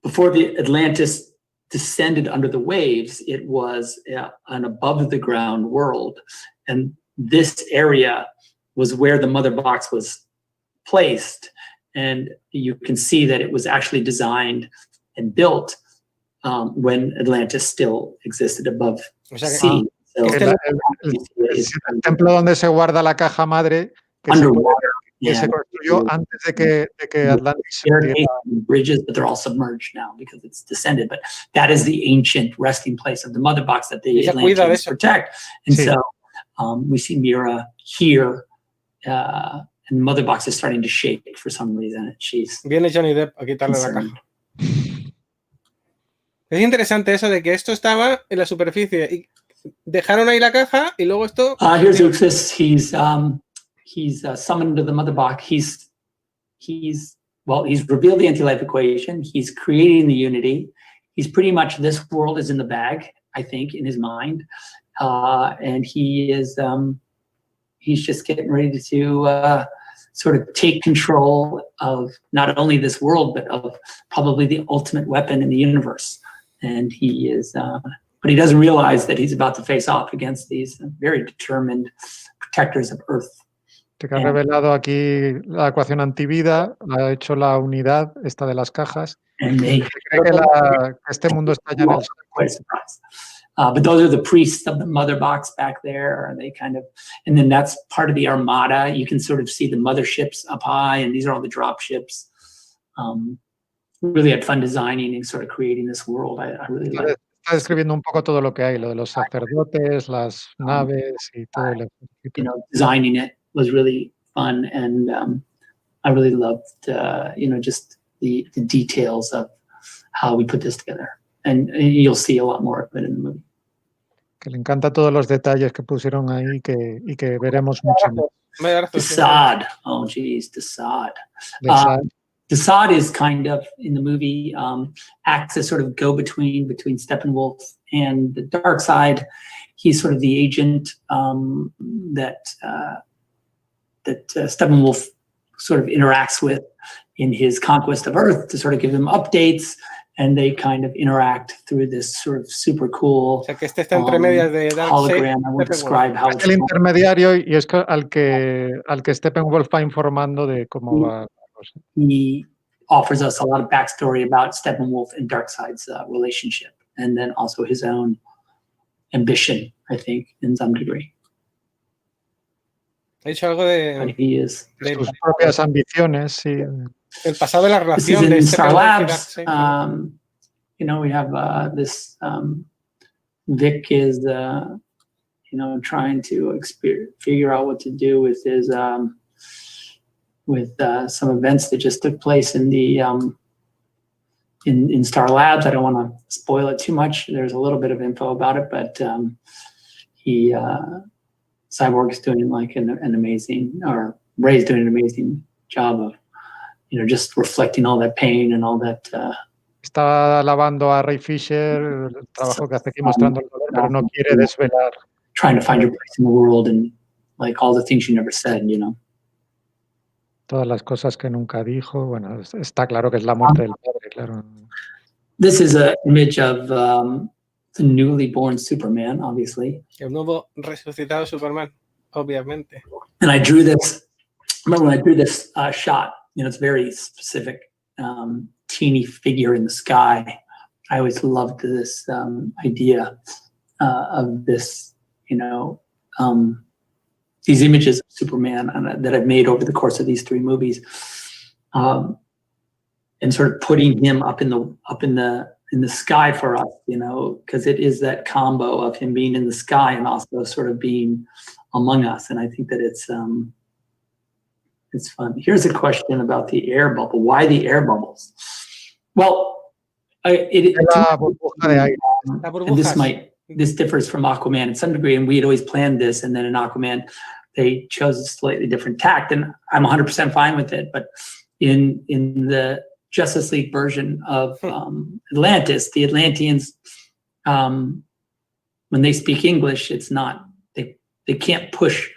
Before the Atlantis descended under the waves, it was an above the ground world. And this area was where the mother box was placed. And you can see that it was actually designed and built when Atlantis still existed above O sea que, sea. So este el templo donde se guarda la caja madre que underwater. se construyó antes de que Atlantis se hundiera. Bridges, but they're all submerged now because it's descended. But that is the ancient resting place of the mother box that the Atlanteans protect. And so we see Mira here, and mother box is starting to shake for some reason. Viene Johnny Depp a quitarle la caja. Es interesante eso de que esto estaba en la superficie y dejaron ahí la caja y luego esto. Here's Uxus. He's summoned to the mother box. He's revealed the anti-life equation. He's creating the unity. He's pretty much, this world is in the bag, I think, in his mind, and he is he's just getting ready to sort of take control of not only this world but of probably the ultimate weapon in the universe. And he is, but he doesn't realize that he's about to face off against these very determined protectors of Earth. Que ha revelado aquí la ecuación antivida, ha hecho la unidad esta de las cajas. Cree que este mundo está ya en el but those are the priests of the mother box back there. And they kind of, and then that's part of the armada. You can sort of see the motherships up high, and these are all the drop ships. Really had fun designing and sort of creating this world. I really like it. Está describiendo un poco todo lo que hay, lo de los sacerdotes, las naves y todo el ejército. You know, designing it was really fun, and I really loved, just the details of how we put this together. And you'll see a lot more of it in the movie. Que le encanta todos los detalles que pusieron ahí y que veremos mucho más. Desaad. Oh, geez, Desaad. Desaad is kind of, in the movie, acts as sort of go-between between Steppenwolf and the Darkseid. He's sort of the agent that Steppenwolf sort of interacts with in his conquest of Earth to sort of give him updates, and they kind of interact through this sort of super cool hologram. I won't describe how es el intermediario y es al que Steppenwolf va informando de cómo va. He offers us a lot of backstory about Steppenwolf and Darkseid's relationship, and then also his own ambition, I think, in some degree. Ha hecho algo de sus propias ambiciones, sí. El pasado de la relación de Star Labs. We have this Vic is trying to figure out what to do with his some events that just took place in the in Star Labs. I don't want to spoil it too much. There's a little bit of info about it, but Cyborg is doing like an amazing, or Ray's doing an amazing job of just reflecting all that pain and all that. Está alabando a Ray Fisher, el trabajo que hace aquí mostrando el dolor, pero no quiere desvelar. Trying to find your place in the world and like all the things you never said, Todas las cosas que nunca dijo. Bueno, está claro que es la muerte del padre, claro. This is an image of the newly born Superman, obviously. El nuevo resucitado Superman, obviamente. And I drew this. Remember when I drew this shot? It's very specific, teeny figure in the sky. I always loved this idea of this, these images of Superman that I've made over the course of these 3 movies, and sort of putting him up in the sky for us, because it is that combo of him being in the sky and also sort of being among us. And I think that it's fun. Here's a question about the air bubble. Why the air bubbles? Well, and this differs from Aquaman in some degree, and we had always planned this, and then in Aquaman they chose a slightly different tact, and I'm 100% fine with it. But in the Justice League version of Atlantis, the Atlanteans, when they speak English, it's not, they can't push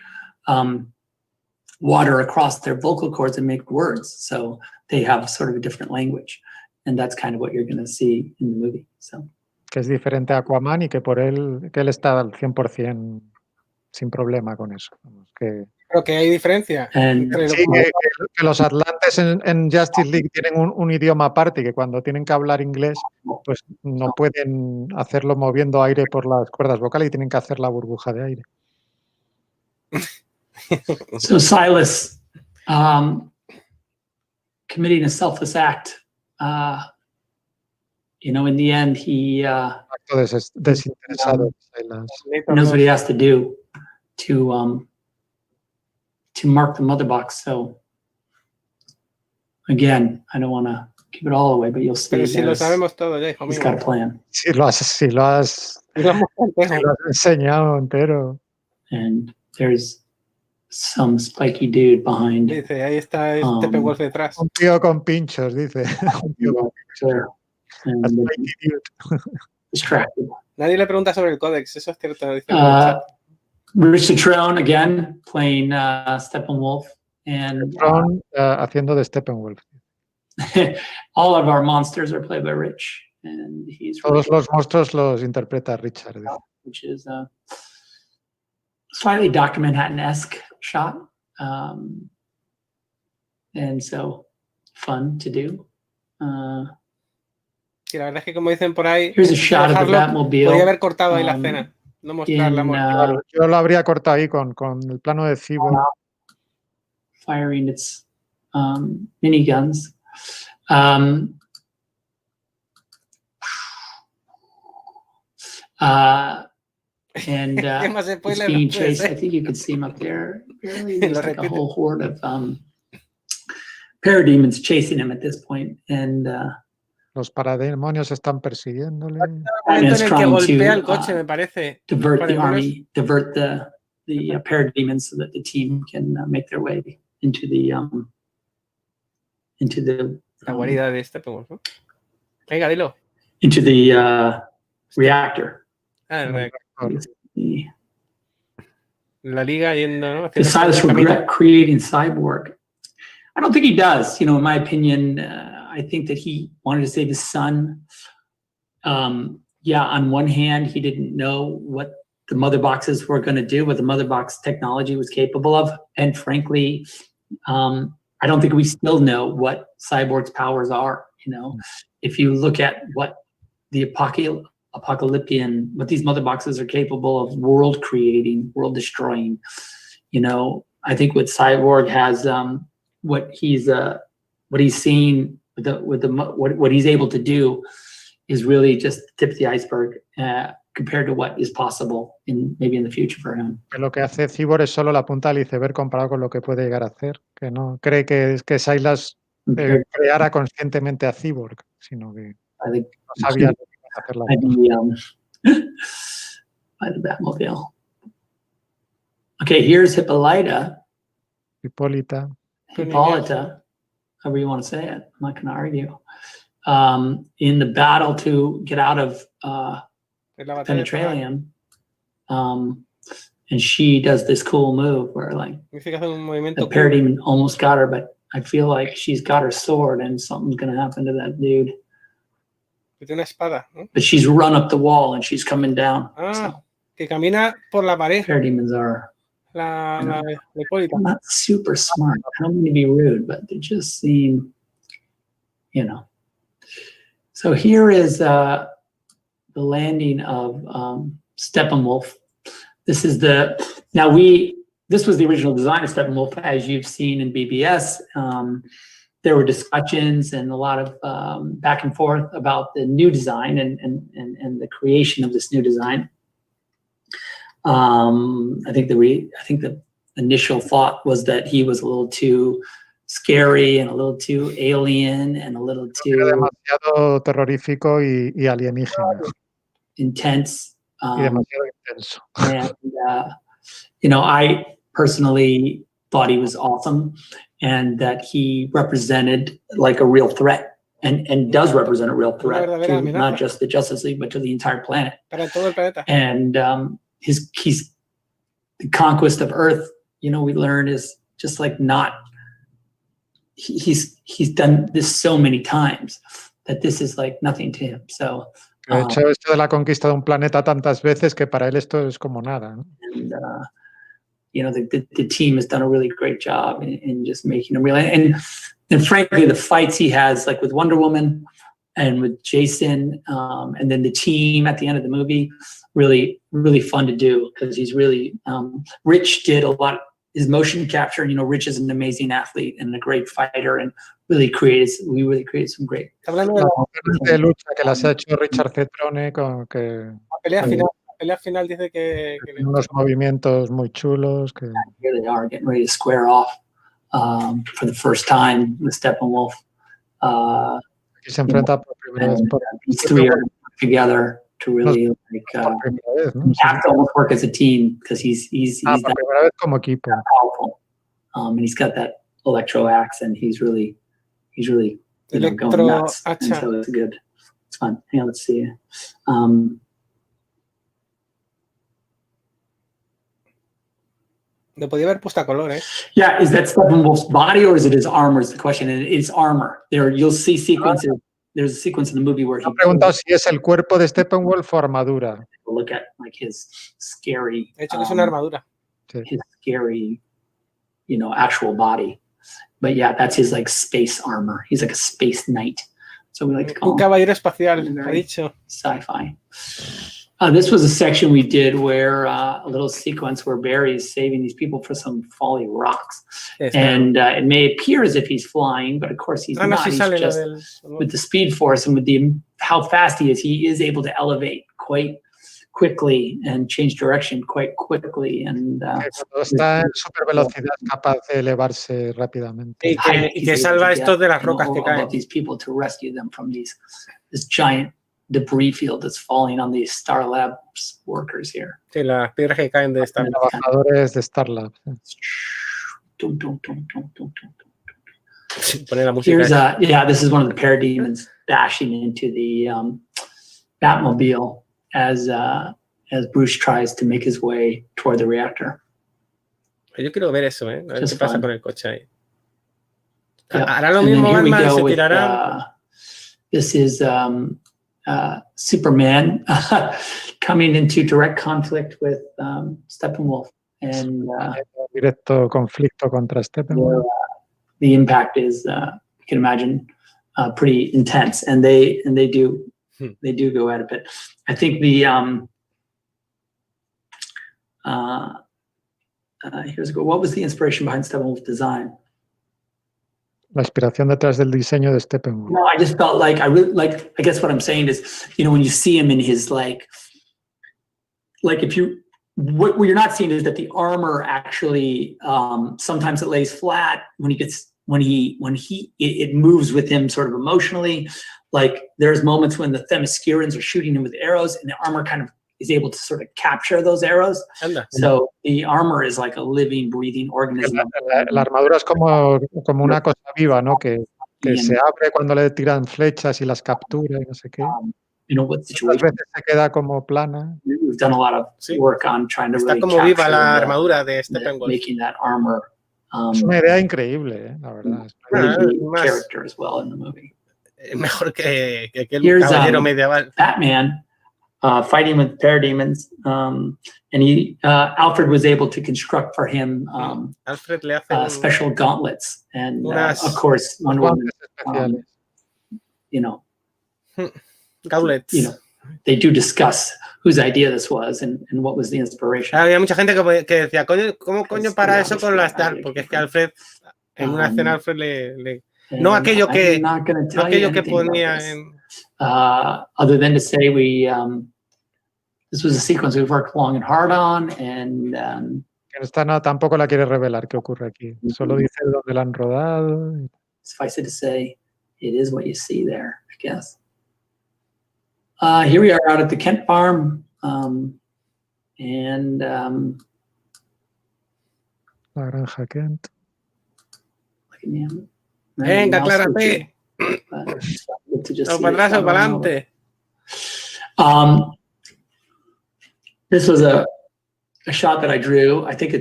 water across their vocal cords and make words, so they have sort of a different language, and that's kind of what you're going to see in the movie. So. Que es diferente a Aquaman y que él está al 100% sin problema con eso. Que Pero que hay diferencia. And entre lo Sí, que- que los atlantes en Justice League tienen un idioma aparte y que cuando tienen que hablar inglés, pues no pueden hacerlo moviendo aire por las cuerdas vocales y tienen que hacer la burbuja de aire. so Silas, committing a selfless act, you know, in the end, he Acto desinteresado. knows what he has to do to mark the mother box. So again, I don't want to give it all away, but you'll see Pero si lo there's- sabemos todo ya, hijo he's mío. got a plan. Si lo has Digamos complejo. enseñado entero. And there's some spiky dude behind. Dice, ahí está Um, Steppenwolf detrás. Un tío con pinchos, dice. Un tío con There. And a spiky dude. distracted. Nadie le pregunta sobre el códex, eso es cierto. Dice en el Uh, chat. Rich Citrone again playing Steppenwolf, and Ron, haciendo de Steppenwolf. all of our monsters are played by Rich, and he's Todos los monstruos los interpreta Richard. Dice. which is a slightly Dr. Manhattan-esque shot, and so fun to do. Sí, la verdad es que como dicen por ahí, Here's a shot of the dejarlo, podría Batmobile haber cortado ahí la um, escena, no mostrar la in muerte. Claro, yo lo habría cortado ahí con el plano de Cyborg. firing its miniguns. And ¿Qué más he's spoiler being no puede chased. I ser? think you could see him up there. Barely, Lo there's like a repite. whole horde of parademons chasing him at this point, and Los parademonios están persiguiéndole. El momento en el que trying golpea el to, coche, me parece. divert the Parademonios. army, divert the parademons so that the team can make their way into the La guarida de Steppenwolf, ¿no? Venga, dilo. into the reactor. Ah, Claro. la liga yendo, ¿no? Does Silas regret creating Cyborg? I don't think he does. You know, in my opinion, I think that he wanted to save his son. Yeah, on one hand, he didn't know what the mother boxes were going to do, what the mother box technology was capable of. And frankly, I don't think we still know what Cyborg's powers are. You know, if you look at what the apocalyptian, what these mother boxes are capable of world creating, world destroying, you know, I think what Cyborg has, what he's seen what he's able to do is really just the tip of the iceberg compared to what is possible maybe in the future for him. Que lo que hace Cyborg es solo la punta del iceberg comparado con lo que puede llegar a hacer. Que no cree que Silas creara conscientemente a Cyborg, sino que I think no sabía lo que iba a hacer la by the Batmobile. Okay, here's Hippolyta, Hipólita. however you want to say it. I'm not going to argue. In the battle to get out of Es la batalla. Penetralium, and she does this cool move where like Dice que hace un the movimiento. parademon almost got her, but I feel like she's got her sword and something's going to happen to that dude. Tiene una espada, ¿no? But she's run up the wall and she's coming down. Ah, So que camina por la pared. parademons are La Hipólita. not super smart. I don't mean to be rude, but they just seem, you know. So here is the landing of Steppenwolf. This is this was the original design of Steppenwolf, as you've seen in BBS. There were discussions and a lot of back and forth about the new design and the creation of this new design. I think the initial thought was that he was a little too scary and a little too alien and a little Era too demasiado terrorífico y alienígena. intense. Y demasiado intenso. And you know, I personally thought he was awesome and that he represented like a real threat and does represent a real threat to not just the Justice League but to the entire planet. Para todo el planeta. And he's the conquest of Earth, you know, we learned is just like not he's done this so many times that this is like nothing to him. So De hecho, esto de la conquista de un planeta tantas veces que para él esto es como nada, ¿no? and, you know, the team has done a really great job in just making him real. And frankly, the fights he has, like with Wonder Woman and with Jason, and then the team at the end of the movie, really, really fun to do because he's really, Rich did a lot, his motion capture, and, you know, Rich is an amazing athlete and a great fighter, and we really created some great. Hablando de De lucha que las ha hecho Richard Cetrone, con que la pelea final dice que le tiene unos movimientos muy chulos. Que... Here they are getting ready to square off for the first time with Steppenwolf. Aquí se enfrenta por primera vez. These three are together to really Por primera vez, ¿no? have to almost work as a team because he's por primera vez como equipo. powerful, and he's got that electro axe, and he's really you know, going nuts. And so it's good. It's fun. Yeah, let's see. Le podía haber puesto a color, ¿eh? Yeah, is that Steppenwolf's body or is it his armor? Is the question. And it's armor. There, you'll see sequences. There's a sequence in the movie where he. Me ha preguntado si es el cuerpo de Steppenwolf o armadura. Look at like his scary. De hecho, que es una armadura. His scary, you know, actual body. But yeah, that's his like space armor. He's like a space knight. So we like to call Un caballero espacial, ha dicho. Sci-fi. This was a section we did where a little sequence where Barry is saving these people from some falling rocks. Yes, And it may appear as if he's flying, but of course he's not. He's just with the speed force and with how fast he is able to elevate quite quickly and change direction quite quickly. And Cuando está en super velocidad es capaz de elevarse rápidamente. Y que salva esto de las rocas que caen. These people to rescue them from this giant debris field that's falling on these Star Labs workers here. Sí, las piedras que caen de esta. Trabajadores de Star Lab. Pone la música. Here's this is one of the parademons dashing into the Batmobile as Bruce tries to make his way toward the reactor. Yo quiero ver eso, ¿eh? A ver Just qué pasa fun. con el coche ahí. Yeah. Hará lo And then mismo here we Batman, go se with, tirará. this is Superman coming into direct conflict with Steppenwolf, and Directo conflicto contra Steppenwolf. the impact is, you can imagine, pretty intense, and they do go at it. But I think the here's a go. What was the inspiration behind Steppenwolf's design? La inspiración detrás del diseño de Steppenwolf. No, I just felt like I guess what I'm saying is, you know, when you see him in his like if you what you're not seeing is that the armor actually sometimes it lays flat when it moves with him sort of emotionally. Like there's moments when the Themyscirans are shooting him with arrows, and the armor kind of is able to sort of capture those arrows. So the armor is like a living, breathing organism. La armadura es como una cosa viva, ¿no? Que se abre cuando le tiran flechas y las captura y no sé qué. You know what Otras situation? veces se queda como plana. We've done a lot of work on trying to Está really como viva la capture armadura de Steppenwolf. making that armor Es una idea increíble, la verdad. really más- character as well in the movie. Mejor que aquel Here's, caballero medieval. Batman fighting with parademons, and Alfred was able to construct for him Alfred le hace special gauntlets, and Unas- of course, Wonder Woman, Especiales. you know, gauntlets. you know, they do discuss whose idea this was and what was the inspiration. Había mucha gente que decía, coño, ¿cómo coño para eso con las Dark? Porque es que Alfred, en una escena Alfred le no And aquello que I'm not gonna no tell you aquello que anything about ponía this. en Other than to say this was a sequence we've worked long and hard on, and Que esta no, tampoco la quiere revelar qué ocurre aquí. Solo dice dónde la han rodado. suffice it to say, it is what you see there, I guess. Here we are out at the Kent farm, and La granja Kent. look at me, I'm Venga, mouse aclárate. switching, but it's good to just O see para it atrás o para flying over. adelante. This was a shot that I drew. I think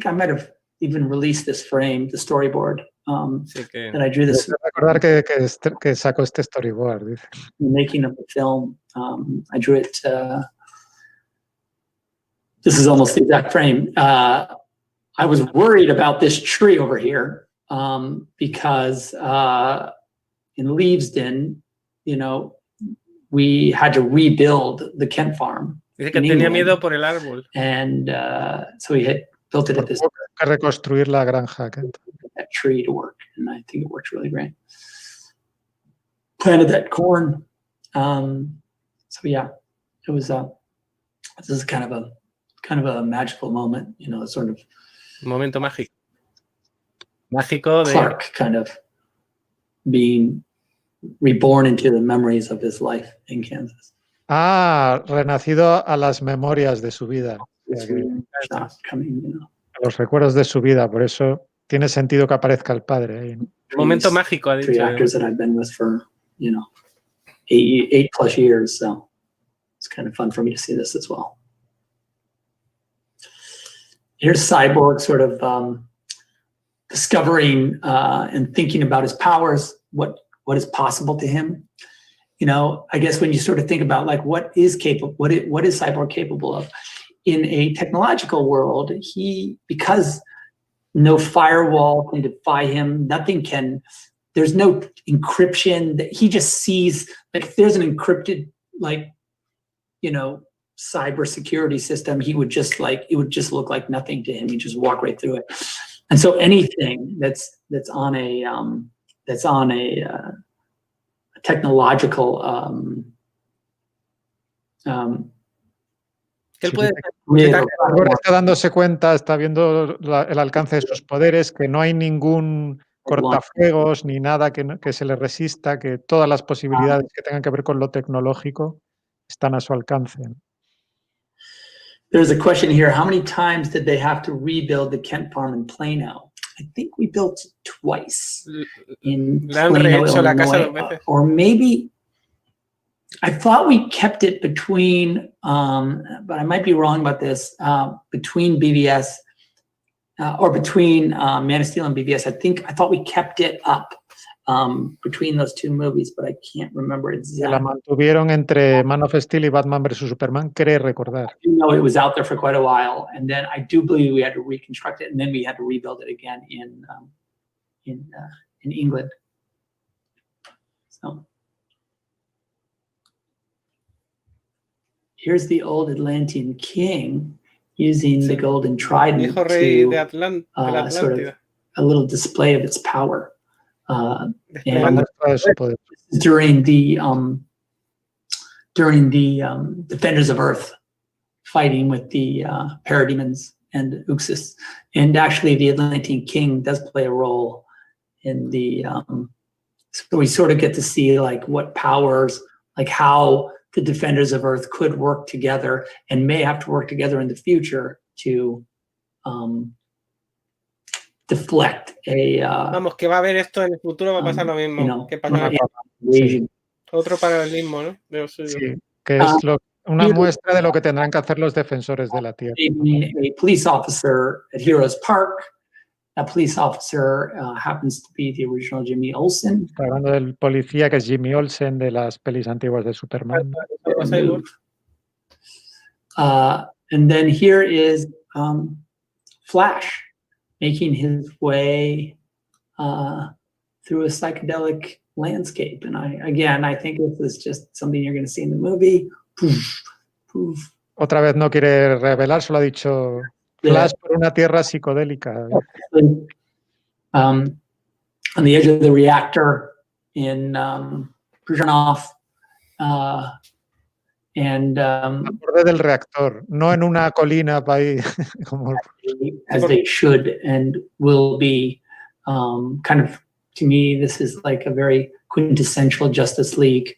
I might have even released this frame, the storyboard, Así que that I drew this Recordar que sacó este storyboard. Dice. the making of the film. I drew it. This is almost the exact frame. I was worried about this tree over here because in Leavesden, you know, we had to rebuild the Kent farm. Dice que tenía miedo por el árbol. And so we had built it at this. Que reconstruir la granja. That tree to work, and I think it worked really great. Planted that corn. So yeah, it was. This is kind of a magical moment, you know, sort of. Momento mágico. Mágico de Clark kind of being reborn into the memories of his life in Kansas. Ah, renacido a las memorias de su vida. Coming, you know. A los recuerdos de su vida, por eso tiene sentido que aparezca el padre ahí, ¿no? Momento mágico, ha dicho. Three actors that I've been with for, you know, 8+ years, so it's kind of fun for me to see this as well. Here's Cyborg sort of discovering and thinking about his powers, what is possible to him. You know, I guess when you sort of think about like what is Cyborg capable of in a technological world, because no firewall can defy him, there's no encryption, that he just sees, like if there's an encrypted, like, you know, cyber security system, it would just look like nothing to him. He'd just walk right through it. And so anything that's on a technological está dándose cuenta, está viendo el alcance de sus poderes, que no hay ningún cortafuegos ni nada que se le resista, que todas las posibilidades que tengan que ver con lo tecnológico están a su alcance. There's a question here. How many times did they have to rebuild the Kent farm in Plano? I think we built it twice in Plano, Illinois, or maybe I thought we kept it between, but I might be wrong about this, between BVS or between Man of Steel and BVS. I thought we kept it up between those two movies, but I can't remember exactly. La mantuvieron entre Man of Steel y Batman vs Superman, cree recordar. You know, it was out there for quite a while, and then I do believe we had to reconstruct it, and then we had to rebuild it again in England. So here's the old Atlantean king using the golden trident to sort of a little display of its power. And during the Defenders of Earth fighting with the Parademons and Uxus, and actually the Atlantean King does play a role in the. So we sort of get to see like what powers, like how the Defenders of Earth could work together and may have to work together in the future to deflect a. Vamos, que va a haber esto en el futuro, va a pasar lo mismo. You know, que pasa sí. Otro paralelismo, ¿no? Sí, que es una muestra de lo que tendrán que hacer los defensores de la Tierra. A police officer at Heroes Park. That police officer happens to be the original Jimmy Olsen. Está hablando del policía que es Jimmy Olsen de las pelis antiguas de Superman. And then here is Flash making his way through a psychedelic landscape. And I think this is just something you're going to see in the movie. Poof, poof. Otra vez no quiere revelar, solo ha dicho Flash por una tierra psicodélica. On the edge of the reactor in Pruzhanov. And al borde del reactor, no en una colina como as they should and will be. Kind of, to me, this is like a very quintessential Justice League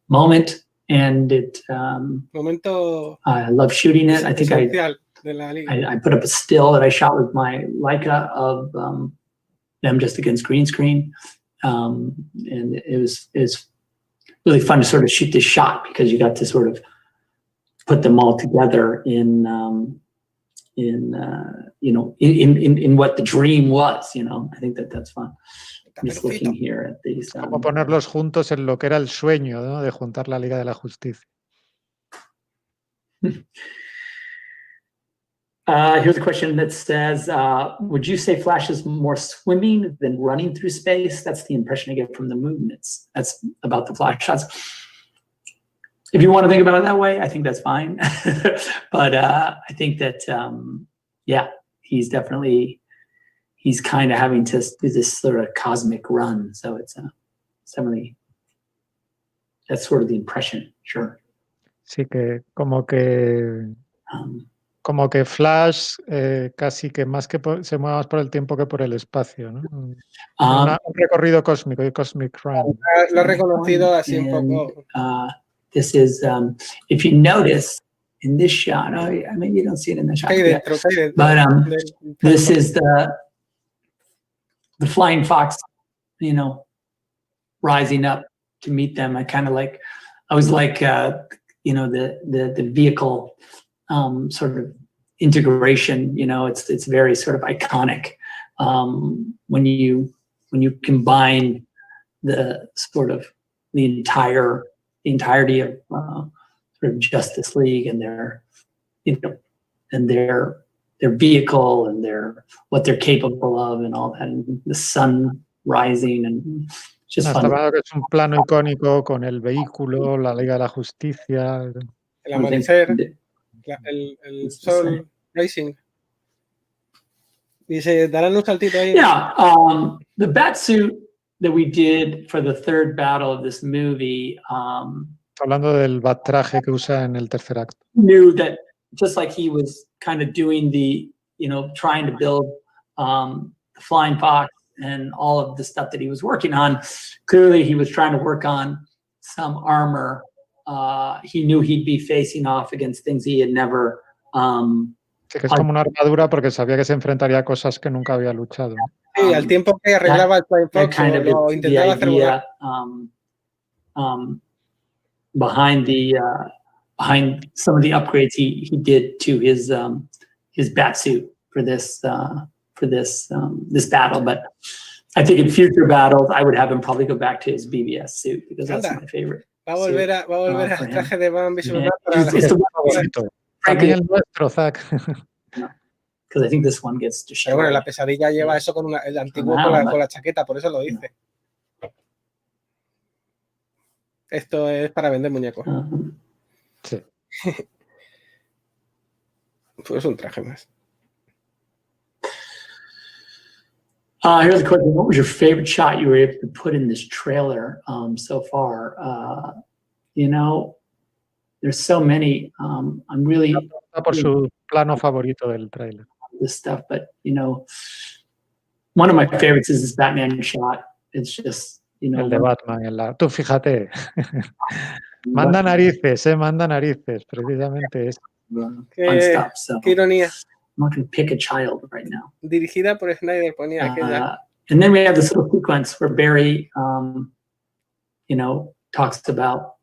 moment, and it. Momento. I love shooting it. I think I put up a still that I shot with my Leica of them just against green screen, and it's really fun to sort of shoot this shot because you got to sort of put them all together in what the dream was. You know, I think that's fun. I'm just looking here at these. Como ponerlos juntos en lo que era el sueño, ¿no? De juntar la Liga de la Justicia. Here's a question that says, would you say Flash is more swimming than running through space? That's the impression I get from the movements. That's about the Flash shots. If you want to think about it that way, I think that's fine. But I think that, yeah, he's kind of having to do this sort of cosmic run. So it's definitely, that's sort of the impression, sure. Sí, que como que Flash casi que más que se mueve más por el tiempo que por el espacio, ¿no? Un recorrido cósmico, y cosmic run. Lo he reconocido así un poco. This is, if you notice in this shot, maybe you don't see it in the shot yet, but this is the flying fox, you know, rising up to meet them. I was like, you know, the vehicle sort of integration, you know, it's very sort of iconic when you combine the sort of the entirety of sort of Justice League and their, you know, and their vehicle and what they're capable of and all that, and the sun rising and just fun. Está que es un plano icónico con el vehículo, la Liga de la Justicia. El amanecer, el sol rising. Dice, darán un saltito ahí. Yeah, the Batsuit that we did for the third battle of this movie. Hablando del bat traje que usa en el tercer acto. Knew that just like he was kind of doing the, you know, trying to build the Flying Fox and all of the stuff that he was working on, clearly he was trying to work on some armor. He knew he'd be facing off against things he had never. Sí, que es como una armadura porque sabía que se enfrentaría a cosas que nunca había luchado. Sí, al tiempo que arreglaba el Flying Fox, lo intentaba hacer volar. Behind some of the upgrades he did to his Batsuit for this battle, but I think in future battles I would have him probably go back to his BBS suit because that's my favorite. Va a volver al traje de Batman Superman favorito. También el nuestro, Zack. Because I think this one gets to show. Pero bueno, la pesadilla lleva eso con el antiguo con la chaqueta, por eso lo dice. Esto es para vender muñecos. Sí. Pues un traje más. Here's a question. What was your favorite shot you were able to put in this trailer so far? You know, there's so many. I'm really por su plano favorito del trailer. This stuff, but you know, one of my favorites is this Batman shot. It's just, you know, el de Batman. Tú fíjate. Manda narices, precisamente es. Fun stuff, so. Qué ironía. I'm not going to pick a child right now. Dirigida por Snyder, ponía aquella. And then we have this little sequence where Barry, you know, talks about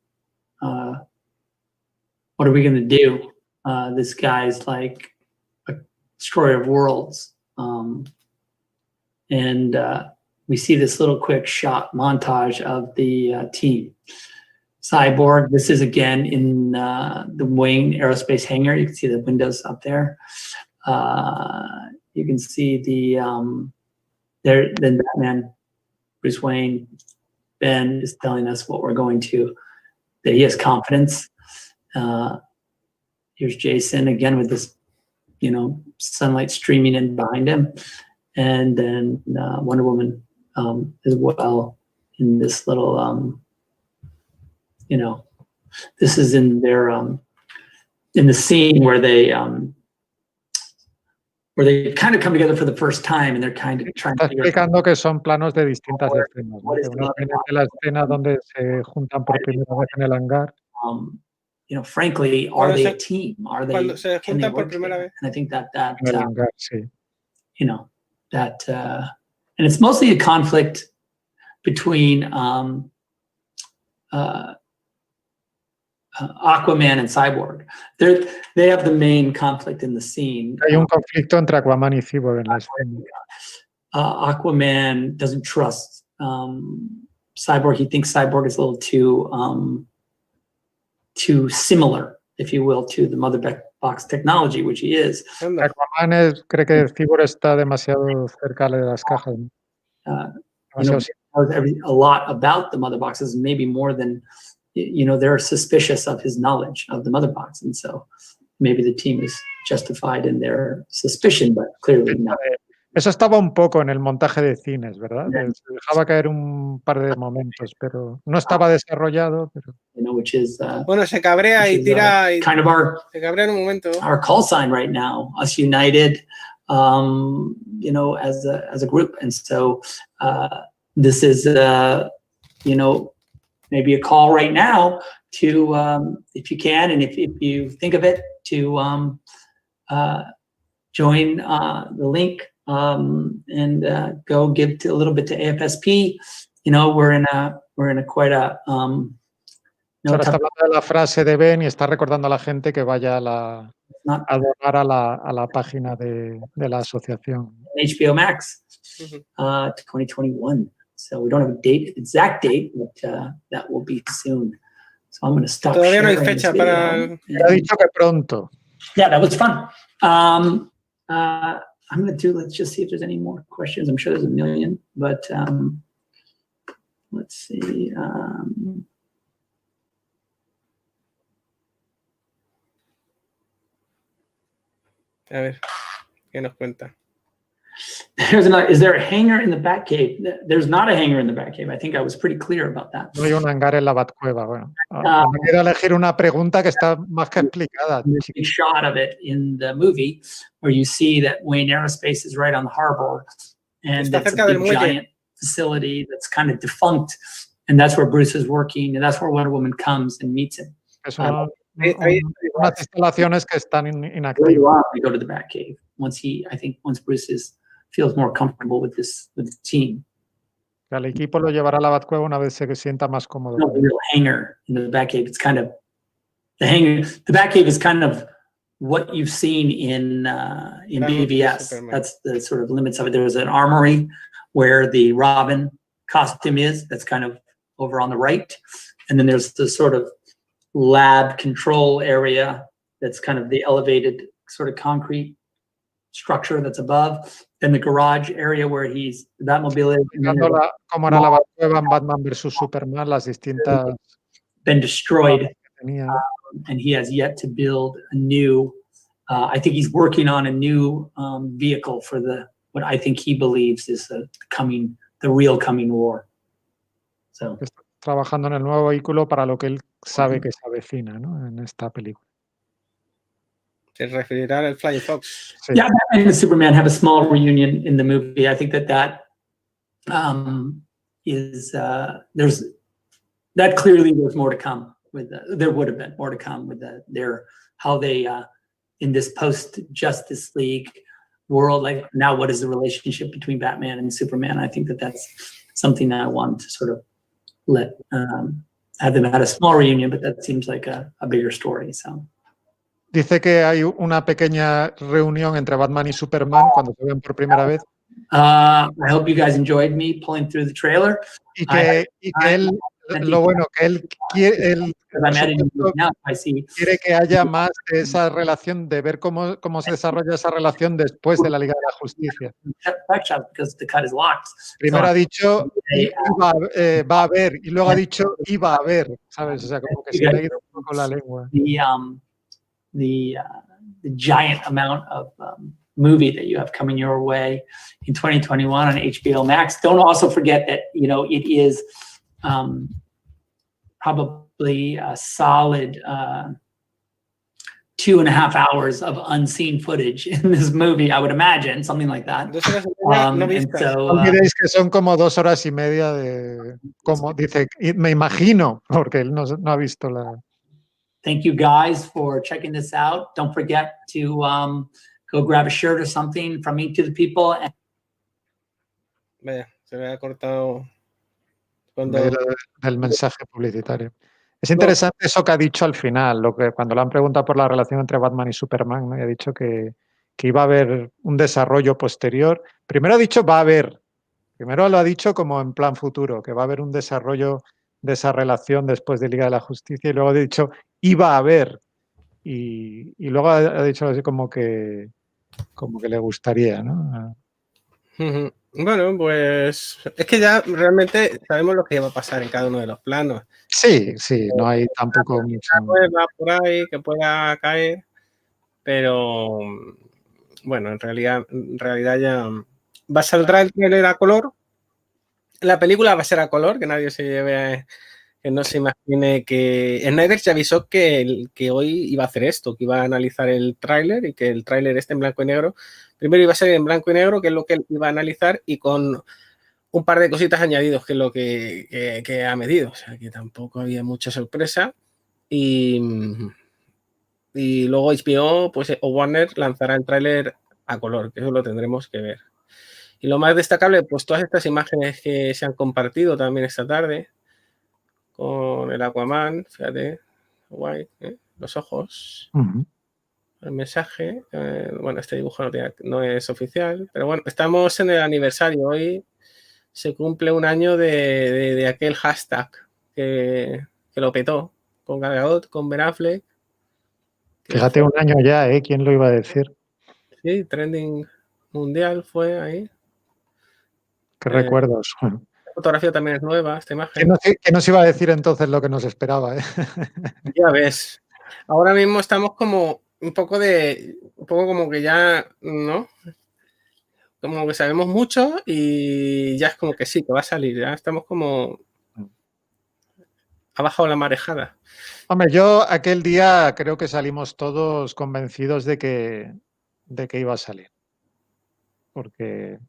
what are we going to do? This guy's like a destroyer of worlds. And we see this little quick shot montage of the team. Cyborg, this is again in the Wing Aerospace hangar. You can see the windows up there. You can see then Batman, Bruce Wayne, Ben is telling us what we're going to, that he has confidence. Here's Jason again with this, you know, sunlight streaming in behind him. And then Wonder Woman as well in this little, you know, this is in their, in the scene where they kind of come together for the first time and they're kind of trying to figure explicando que son planos de distintas escenas, ¿no? Una de la escena donde se juntan por primera vez en el hangar. You know, frankly, are they a team? Are they? Cuando se juntan por primera vez. And I think that en el hangar, sí. You know, that and it's mostly a conflict between Aquaman and Cyborg. They have the main conflict in the scene. Hay un conflicto entre Aquaman y Cyborg en la escena. Aquaman doesn't trust Cyborg. He thinks Cyborg is a little too similar, if you will, to the Mother box technology, which he is. Anda. Aquaman cree que el Cyborg está demasiado cerca de las cajas. ¿no? You know, Demasiado knows a lot about the mother boxes, maybe more than, you know, they're suspicious of his knowledge of the mother box. And so maybe the team is justified in their suspicion, but clearly not. Eso estaba un poco en el montaje de cines, ¿verdad? Yeah. Se dejaba caer un par de momentos, pero no estaba desarrollado. Pero... You know, which is Bueno, se cabrea y tira. Y kind of se cabrea en un momento. our call sign right now, us united, you know, as a group. And so this is, you know, maybe a call right now to, if you can, and if you think of it, to join the link and go give a little bit to AFSP. You know, we're in a quite a Ahora está hablando de la frase de Ben y está recordando a la gente que vaya a donar a la página de la asociación. HBO Max 2021. So we don't have a exact date, but that will be soon. So I'm going to stop. Todavía no hay fecha para. Ha dicho que pronto. Yeah, that was fun. I'm going to let's just see if there's any more questions. I'm sure there's a million, but let's see. A ver, ¿qué nos cuenta? There's another, is there a hangar in the Batcave? There's not a hangar in the Batcave. I think I was pretty clear about that. No hay un hangar en la Batcueva. Bueno, me quiero elegir una pregunta que está más que explicada. A shot of it in the movie where you see that Wayne Aerospace is right on the harbor, and it's a big giant facility that's kind of defunct, and that's where Bruce is working, and that's where Wonder Woman comes and meets him. Unas instalaciones que están inactivas. We go to the Batcave once once Bruce feels more comfortable with the team. El equipo lo llevará a la Batcueva una vez se sienta más cómodo. No real hangar in the Batcave. It's kind of the hangar. The Batcave is kind of what you've seen in BVS. That's the sort of limits of it. There's an armory where the Robin costume is. That's kind of over on the right, and then there's the sort of lab control area that's kind of the elevated sort of concrete structure that's above, then the garage area where he's Batmobile is. Como era la Batcueva en Batman vs Superman, las distintas been destroyed, and he has yet to build a new. I think he's working on a new vehicle for what I think he believes is the real coming war. So. Trabajando en el nuevo vehículo para lo que él sabe que se avecina, ¿no? En esta película. Se referirá al Flying Fox. Sí. Yeah, Batman and Superman have a small reunion in the movie. I think that is clearly there's more to come with there would have been more to come with how they in this post Justice League world, like now what is the relationship between Batman and Superman? I think that's something that I want to sort of have them had a small reunion, but that seems like a bigger story. So. Dice que hay una pequeña reunión entre Batman y Superman cuando se ven por primera vez. I hope you guys enjoyed me pulling through the trailer. Y que él, lo bueno, que él quiere que haya más de esa relación, de ver cómo se desarrolla esa relación después de la Liga de la Justicia. Primero ha dicho va a haber y luego ha dicho iba a haber, ¿sabes? O sea, como que se le ha ido un poco la lengua. The giant amount of movie that you have coming your way in 2021 on HBO Max. Don't also forget that, you know, it is probably a solid 2.5 hours of unseen footage in this movie, I would imagine, something like that. No olvidéis que son como 2 horas y media de, como dice, me imagino, porque él no ha visto la... Thank you guys for checking this out. Don't forget to go grab a shirt or something from me to the people. Vaya, se me ha cortado del mensaje publicitario. Es interesante eso que ha dicho al final, cuando le han preguntado por la relación entre Batman y Superman, ¿no? Y ha dicho que iba a haber un desarrollo posterior. Primero ha dicho primero lo ha dicho como en plan futuro, que va a haber un desarrollo de esa relación después de Liga de la Justicia, y luego ha dicho iba a haber y luego ha dicho así como que le gustaría, ¿no? Ujú. Bueno, pues es que ya realmente sabemos lo que va a pasar en cada uno de los planos. Sí, sí, no hay tampoco mucho. Nueva por ahí que pueda caer, pero bueno, en realidad ya saldrá el trailer a color. La película va a ser a color, que nadie se lleve, que no se imagine que Snyder se avisó que hoy iba a hacer esto, que iba a analizar el tráiler y que el tráiler esté en blanco y negro. Primero iba a ser en blanco y negro, que es lo que él iba a analizar, y con un par de cositas añadidos, que es lo que ha medido. O sea, que tampoco había mucha sorpresa. Y luego HBO, pues, o Warner lanzará el tráiler a color, que eso lo tendremos que ver. Y lo más destacable, pues todas estas imágenes que se han compartido también esta tarde con el Aquaman, fíjate, guay, los ojos, el mensaje, bueno, este dibujo no es oficial, pero bueno, estamos en el aniversario, hoy se cumple un año de aquel hashtag que lo petó, con Gargoyle, con Ben Affleck. Fíjate, un año ya, ¿eh? ¿Quién lo iba a decir? Sí, trending mundial fue ahí. ¿Qué recuerdos? La fotografía también es nueva, esta imagen. ¿Qué nos iba a decir entonces lo que nos esperaba? Ya ves. Ahora mismo estamos como un poco como que ya, ¿no? Como que sabemos mucho y ya es como que sí, que va a salir. Ya estamos como... Ha bajado la marejada. Hombre, yo aquel día creo que salimos todos convencidos de que iba a salir. Porque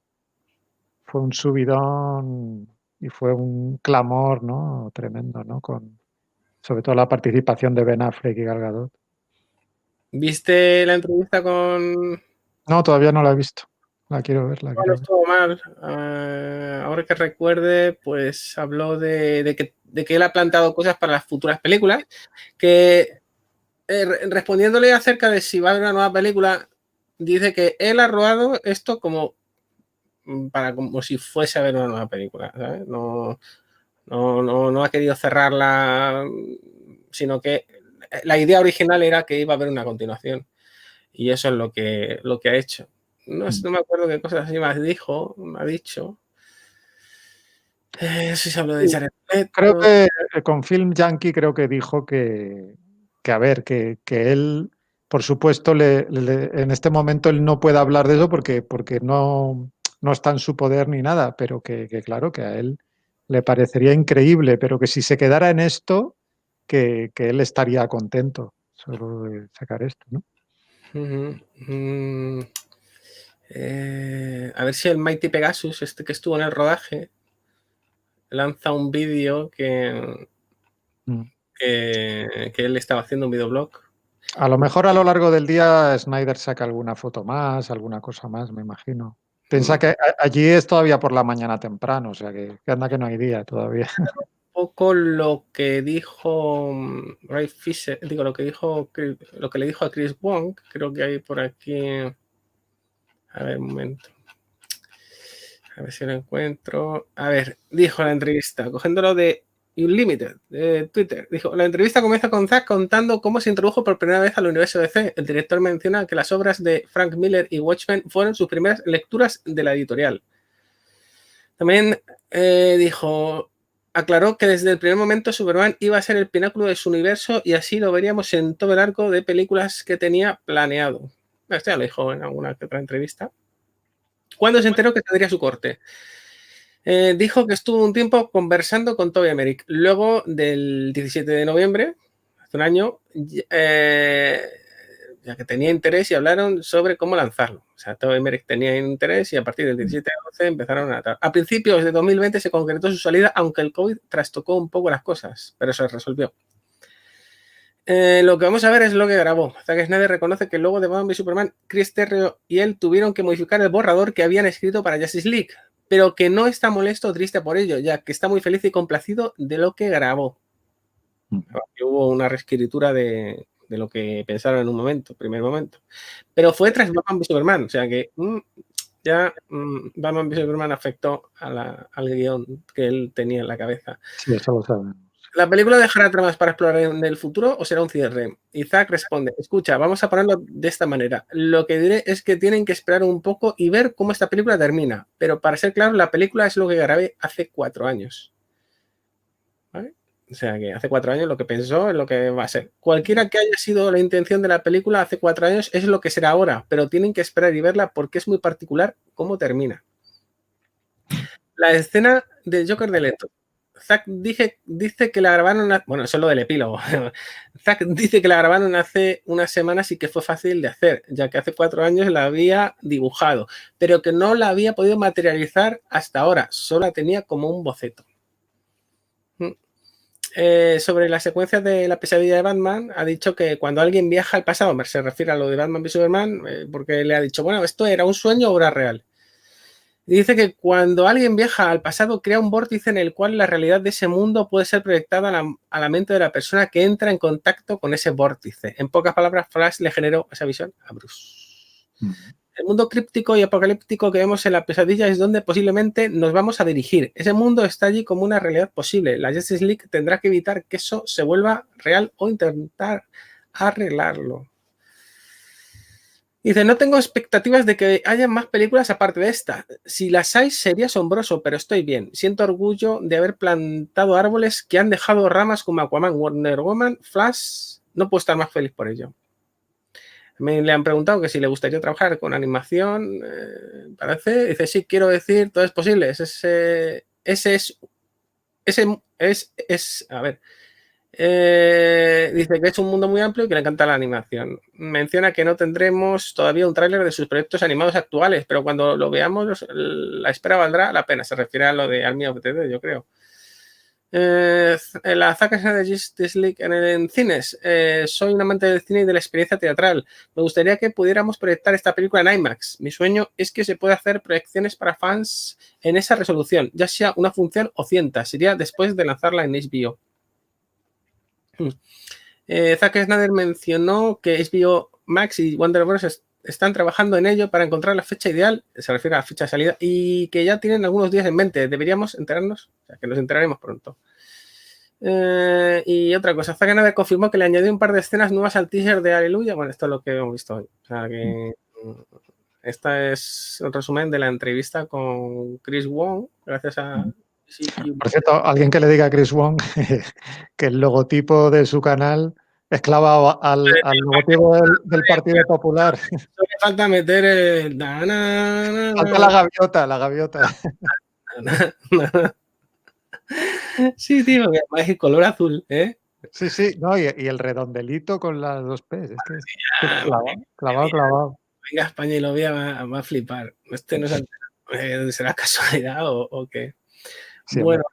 fue un subidón y fue un clamor, ¿no? Tremendo, ¿no? Sobre todo la participación de Ben Affleck y Gal Gadot. ¿Viste la entrevista con...? No, todavía no la he visto. La quiero ver, la Bueno, quiero ver. estuvo mal. Ahora que recuerde, pues habló de que él ha plantado cosas para las futuras películas, que respondiéndole acerca de si va a haber una nueva película, dice que él ha rodado esto como si fuese a ver una nueva película, ¿sabes? No ha querido cerrarla, sino que la idea original era que iba a haber una continuación. Y eso es lo que ha hecho. No me acuerdo qué cosas así me ha dicho. Si se habló de Jared Leto. Creo que con Film Yankee creo que dijo que a ver, que él, por supuesto, en este momento él no puede hablar de eso porque no está en su poder ni nada, pero que claro, que a él le parecería increíble, pero que si se quedara en esto, que él estaría contento solo de sacar esto, ¿no? A ver si el Mighty Pegasus, que estuvo en el rodaje, lanza un vídeo que él estaba haciendo un videoblog. A lo mejor a lo largo del día Snyder saca alguna foto más, alguna cosa más, me imagino. Piensa que allí es todavía por la mañana temprano, o sea que anda que no hay día todavía. Un poco lo que dijo Ray Fisher, digo, lo que le dijo a Chris Wong, creo que hay por aquí. A ver, un momento. A ver si lo encuentro. A ver, dijo la entrevista, cogiéndolo de Unlimited, de Twitter. Dijo, la entrevista comienza con Zack contando cómo se introdujo por primera vez al universo DC. El director menciona que las obras de Frank Miller y Watchmen fueron sus primeras lecturas de la editorial. También aclaró que desde el primer momento Superman iba a ser el pináculo de su universo y así lo veríamos en todo el arco de películas que tenía planeado. Esto ya lo dijo en alguna que otra entrevista. ¿Cuándo se enteró que tendría su corte? Dijo que estuvo un tiempo conversando con Toby Emmerich. Luego del 17 de noviembre, hace un año, ya que tenía interés y hablaron sobre cómo lanzarlo. O sea, Toby Emmerich tenía interés y a partir del 17 de 12 empezaron a tratar. A principios de 2020 se concretó su salida, aunque el COVID trastocó un poco las cosas, pero se resolvió. Lo que vamos a ver es lo que grabó. Zack Snyder reconoce que el logo de Batman v Superman, Chris Terrio y él tuvieron que modificar el borrador que habían escrito para Justice League, pero que no está molesto o triste por ello, ya que está muy feliz y complacido de lo que grabó. Que hubo una reescritura de lo que pensaron en un primer momento. Pero fue tras Batman v Superman, o sea que Batman v Superman afectó al guión que él tenía en la cabeza. Sí, eso lo sabemos. ¿La película dejará tramas para explorar en el futuro o será un cierre? Y Zack responde, escucha, vamos a ponerlo de esta manera. Lo que diré es que tienen que esperar un poco y ver cómo esta película termina. Pero para ser claro, la película es lo que grabé hace 4 años. ¿Vale? O sea, que hace 4 años lo que pensó es lo que va a ser. Cualquiera que haya sido la intención de la película hace 4 años es lo que será ahora, pero tienen que esperar y verla porque es muy particular cómo termina. La escena del Joker de Leto. Zack dice que la grabaron, bueno, eso es lo del epílogo. Zack dice que la grabaron hace unas semanas y que fue fácil de hacer, ya que hace 4 años la había dibujado, pero que no la había podido materializar hasta ahora, solo la tenía como un boceto. Sobre la secuencia de la pesadilla de Batman, ha dicho que cuando alguien viaja al pasado, se refiere a lo de Batman v Superman, porque le ha dicho, bueno, ¿esto era un sueño o era real? Dice que cuando alguien viaja al pasado crea un vórtice en el cual la realidad de ese mundo puede ser proyectada a la mente de la persona que entra en contacto con ese vórtice. En pocas palabras, Flash le generó esa visión a Bruce. El mundo críptico y apocalíptico que vemos en la pesadilla es donde posiblemente nos vamos a dirigir. Ese mundo está allí como una realidad posible. La Justice League tendrá que evitar que eso se vuelva real o intentar arreglarlo. Dice, no tengo expectativas de que haya más películas aparte de esta. Si las hay, sería asombroso, pero estoy bien. Siento orgullo de haber plantado árboles que han dejado ramas como Aquaman, Wonder Woman, Flash. No puedo estar más feliz por ello. Me le han preguntado que si le gustaría trabajar con animación. Parece. Dice, sí, quiero decir, todo es posible. A ver. Dice que es un mundo muy amplio y que le encanta la animación. Menciona que no tendremos todavía un tráiler de sus proyectos animados actuales, pero cuando lo veamos, la espera valdrá la pena. Se refiere a lo de Army of the Dead, yo creo. La Zack Snyder Justice League en cines. Soy un amante del cine y de la experiencia teatral. Me gustaría que pudiéramos proyectar esta película en IMAX. Mi sueño es que se pueda hacer proyecciones para fans en esa resolución, ya sea una función o cientos. Sería después de lanzarla en HBO. Zack Snyder mencionó que HBO Max y Warner Bros. Están trabajando en ello para encontrar la fecha ideal, se refiere a la fecha de salida, y que ya tienen algunos días en mente. Deberíamos enterarnos, o sea, que nos enteraremos pronto. Y otra cosa, Zack Snyder confirmó que le añadió un par de escenas nuevas al teaser de Aleluya. Bueno, esto es lo que hemos visto hoy. O sea, que esta es el resumen de la entrevista con Chris Wong, gracias a... Por cierto, alguien que le diga a Chris Wong que el logotipo de su canal es clavado al logotipo del Partido Popular. Solo falta meter el... Falta la gaviota. Sí, tío, que además es el color azul, ¿eh? Sí, sí, no, y el redondelito con las 2 P's. Es que es clavado. Venga, España y lo vea, va a flipar. Este no será casualidad o qué. Sí, bueno,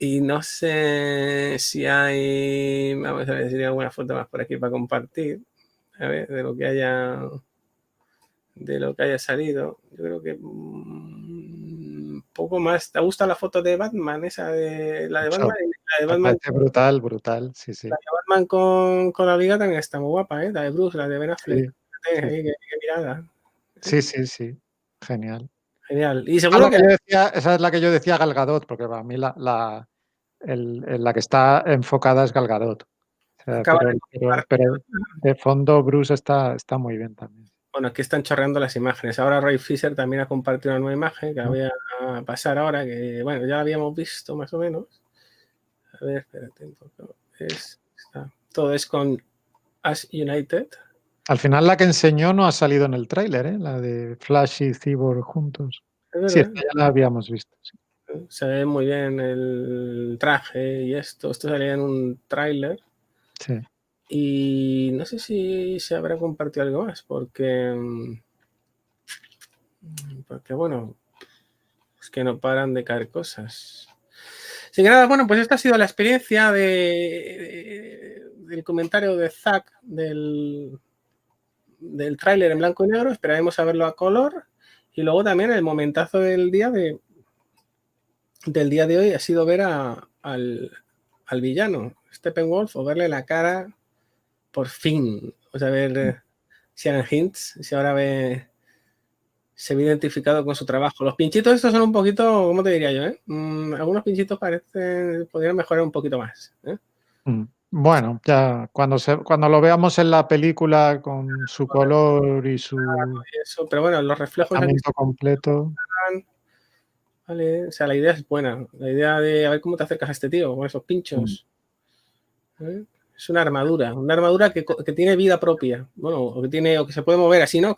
y no sé si hay... Vamos a ver si hay alguna foto más por aquí para compartir. A ver, de lo que haya salido. Yo creo que poco más. ¿Te gusta la foto de Batman? Esa de la de Batman. La de Batman brutal, sí. La de Batman con la liga también está muy guapa, ¿eh? La de Bruce, la de Ben Affleck. Sí. Qué mirada. Sí. Genial. Genial. Y seguro esa es la que yo decía Gal Gadot, porque para mí la que está enfocada es Gal Gadot. O sea, pero de fondo Bruce está muy bien también. Bueno, aquí están chorreando las imágenes. Ahora Ray Fisher también ha compartido una nueva imagen que la voy a pasar ahora, que bueno, ya la habíamos visto más o menos. A ver, espérate un poco. Todo es con As United. Al final la que enseñó no ha salido en el tráiler, ¿eh? La de Flash y Cyborg juntos. Sí, esta ya la habíamos visto. Sí. Se ve muy bien el traje y esto. Esto salía en un tráiler. Sí. Y no sé si se habrá compartido algo más, porque bueno, es que no paran de caer cosas. Así que nada, bueno, pues esta ha sido la experiencia del comentario de Zack del tráiler en blanco y negro. Esperaremos a verlo a color. Y luego también el momentazo del día de hoy ha sido ver al villano, Steppenwolf, o verle la cara por fin. O sea, ver si eran hints, si ahora ve se ve identificado con su trabajo. Los pinchitos estos son un poquito, ¿cómo te diría yo? Algunos pinchitos podrían mejorar un poquito más. Bueno, ya cuando lo veamos en la película con su color y su Eso, pero bueno, los reflejos aquí tratamiento completo. vale, o sea, la idea es buena. La idea de a ver cómo te acercas a este tío con esos pinchos. Es una armadura que tiene vida propia. Bueno, o que se puede mover así, ¿no?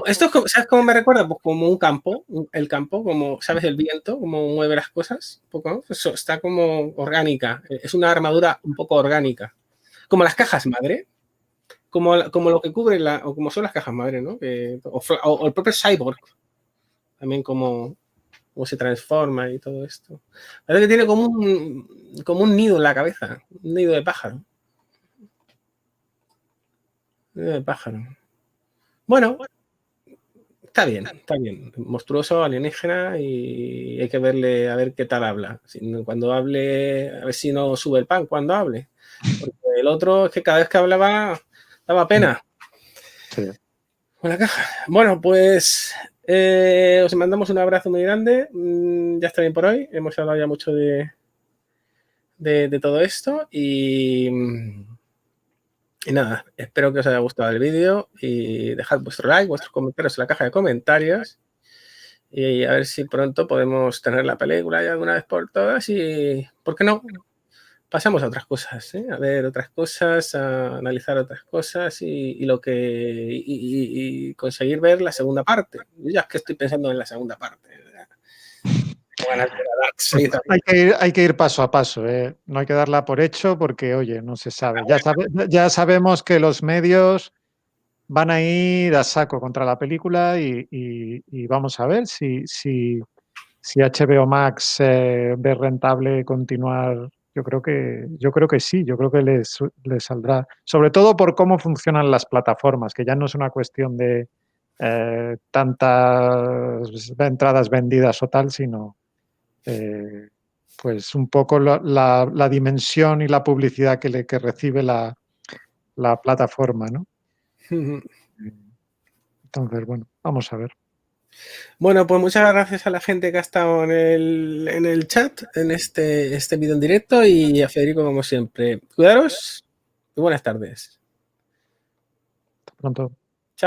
Esto es como, ¿sabes cómo me recuerda? Pues como un campo, el campo, como, ¿sabes? El viento, como mueve las cosas, un poco, ¿no? Eso está como orgánica. Es una armadura un poco orgánica. Como las cajas madre. Como lo que cubre o como son las cajas madre, ¿no? O el propio Cyborg. También como se transforma y todo esto. Parece que tiene como un nido en la cabeza, un nido de pájaro. Nido de pájaro. Bueno, está bien. Monstruoso, alienígena y hay que verle a ver qué tal habla. Cuando hable, a ver si no sube el pan cuando hable. Porque el otro es que cada vez que hablaba daba pena. Sí. Con la caja. Bueno, pues os mandamos un abrazo muy grande. Ya está bien por hoy. Hemos hablado ya mucho de todo esto y nada, espero que os haya gustado el vídeo y dejad vuestro like, vuestros comentarios en la caja de comentarios y a ver si pronto podemos tener la película ya de una vez por todas y, ¿por qué no? Pasamos a otras cosas, ¿eh? A ver otras cosas, a analizar otras cosas y conseguir ver la segunda parte. Yo ya es que estoy pensando en la segunda parte. Hay que ir paso a paso, no hay que darla por hecho porque, oye, no se sabe. Ya sabemos que los medios van a ir a saco contra la película y vamos a ver si HBO Max ve rentable continuar. Yo creo que sí, yo creo que les saldrá. Sobre todo por cómo funcionan las plataformas, que ya no es una cuestión de tantas entradas vendidas o tal, sino pues un poco la dimensión y la publicidad que recibe la plataforma, ¿no? Entonces, bueno, vamos a ver. Bueno, pues muchas gracias a la gente que ha estado en el chat, en este vídeo en directo y a Federico como siempre. Cuidaros y buenas tardes. Hasta pronto.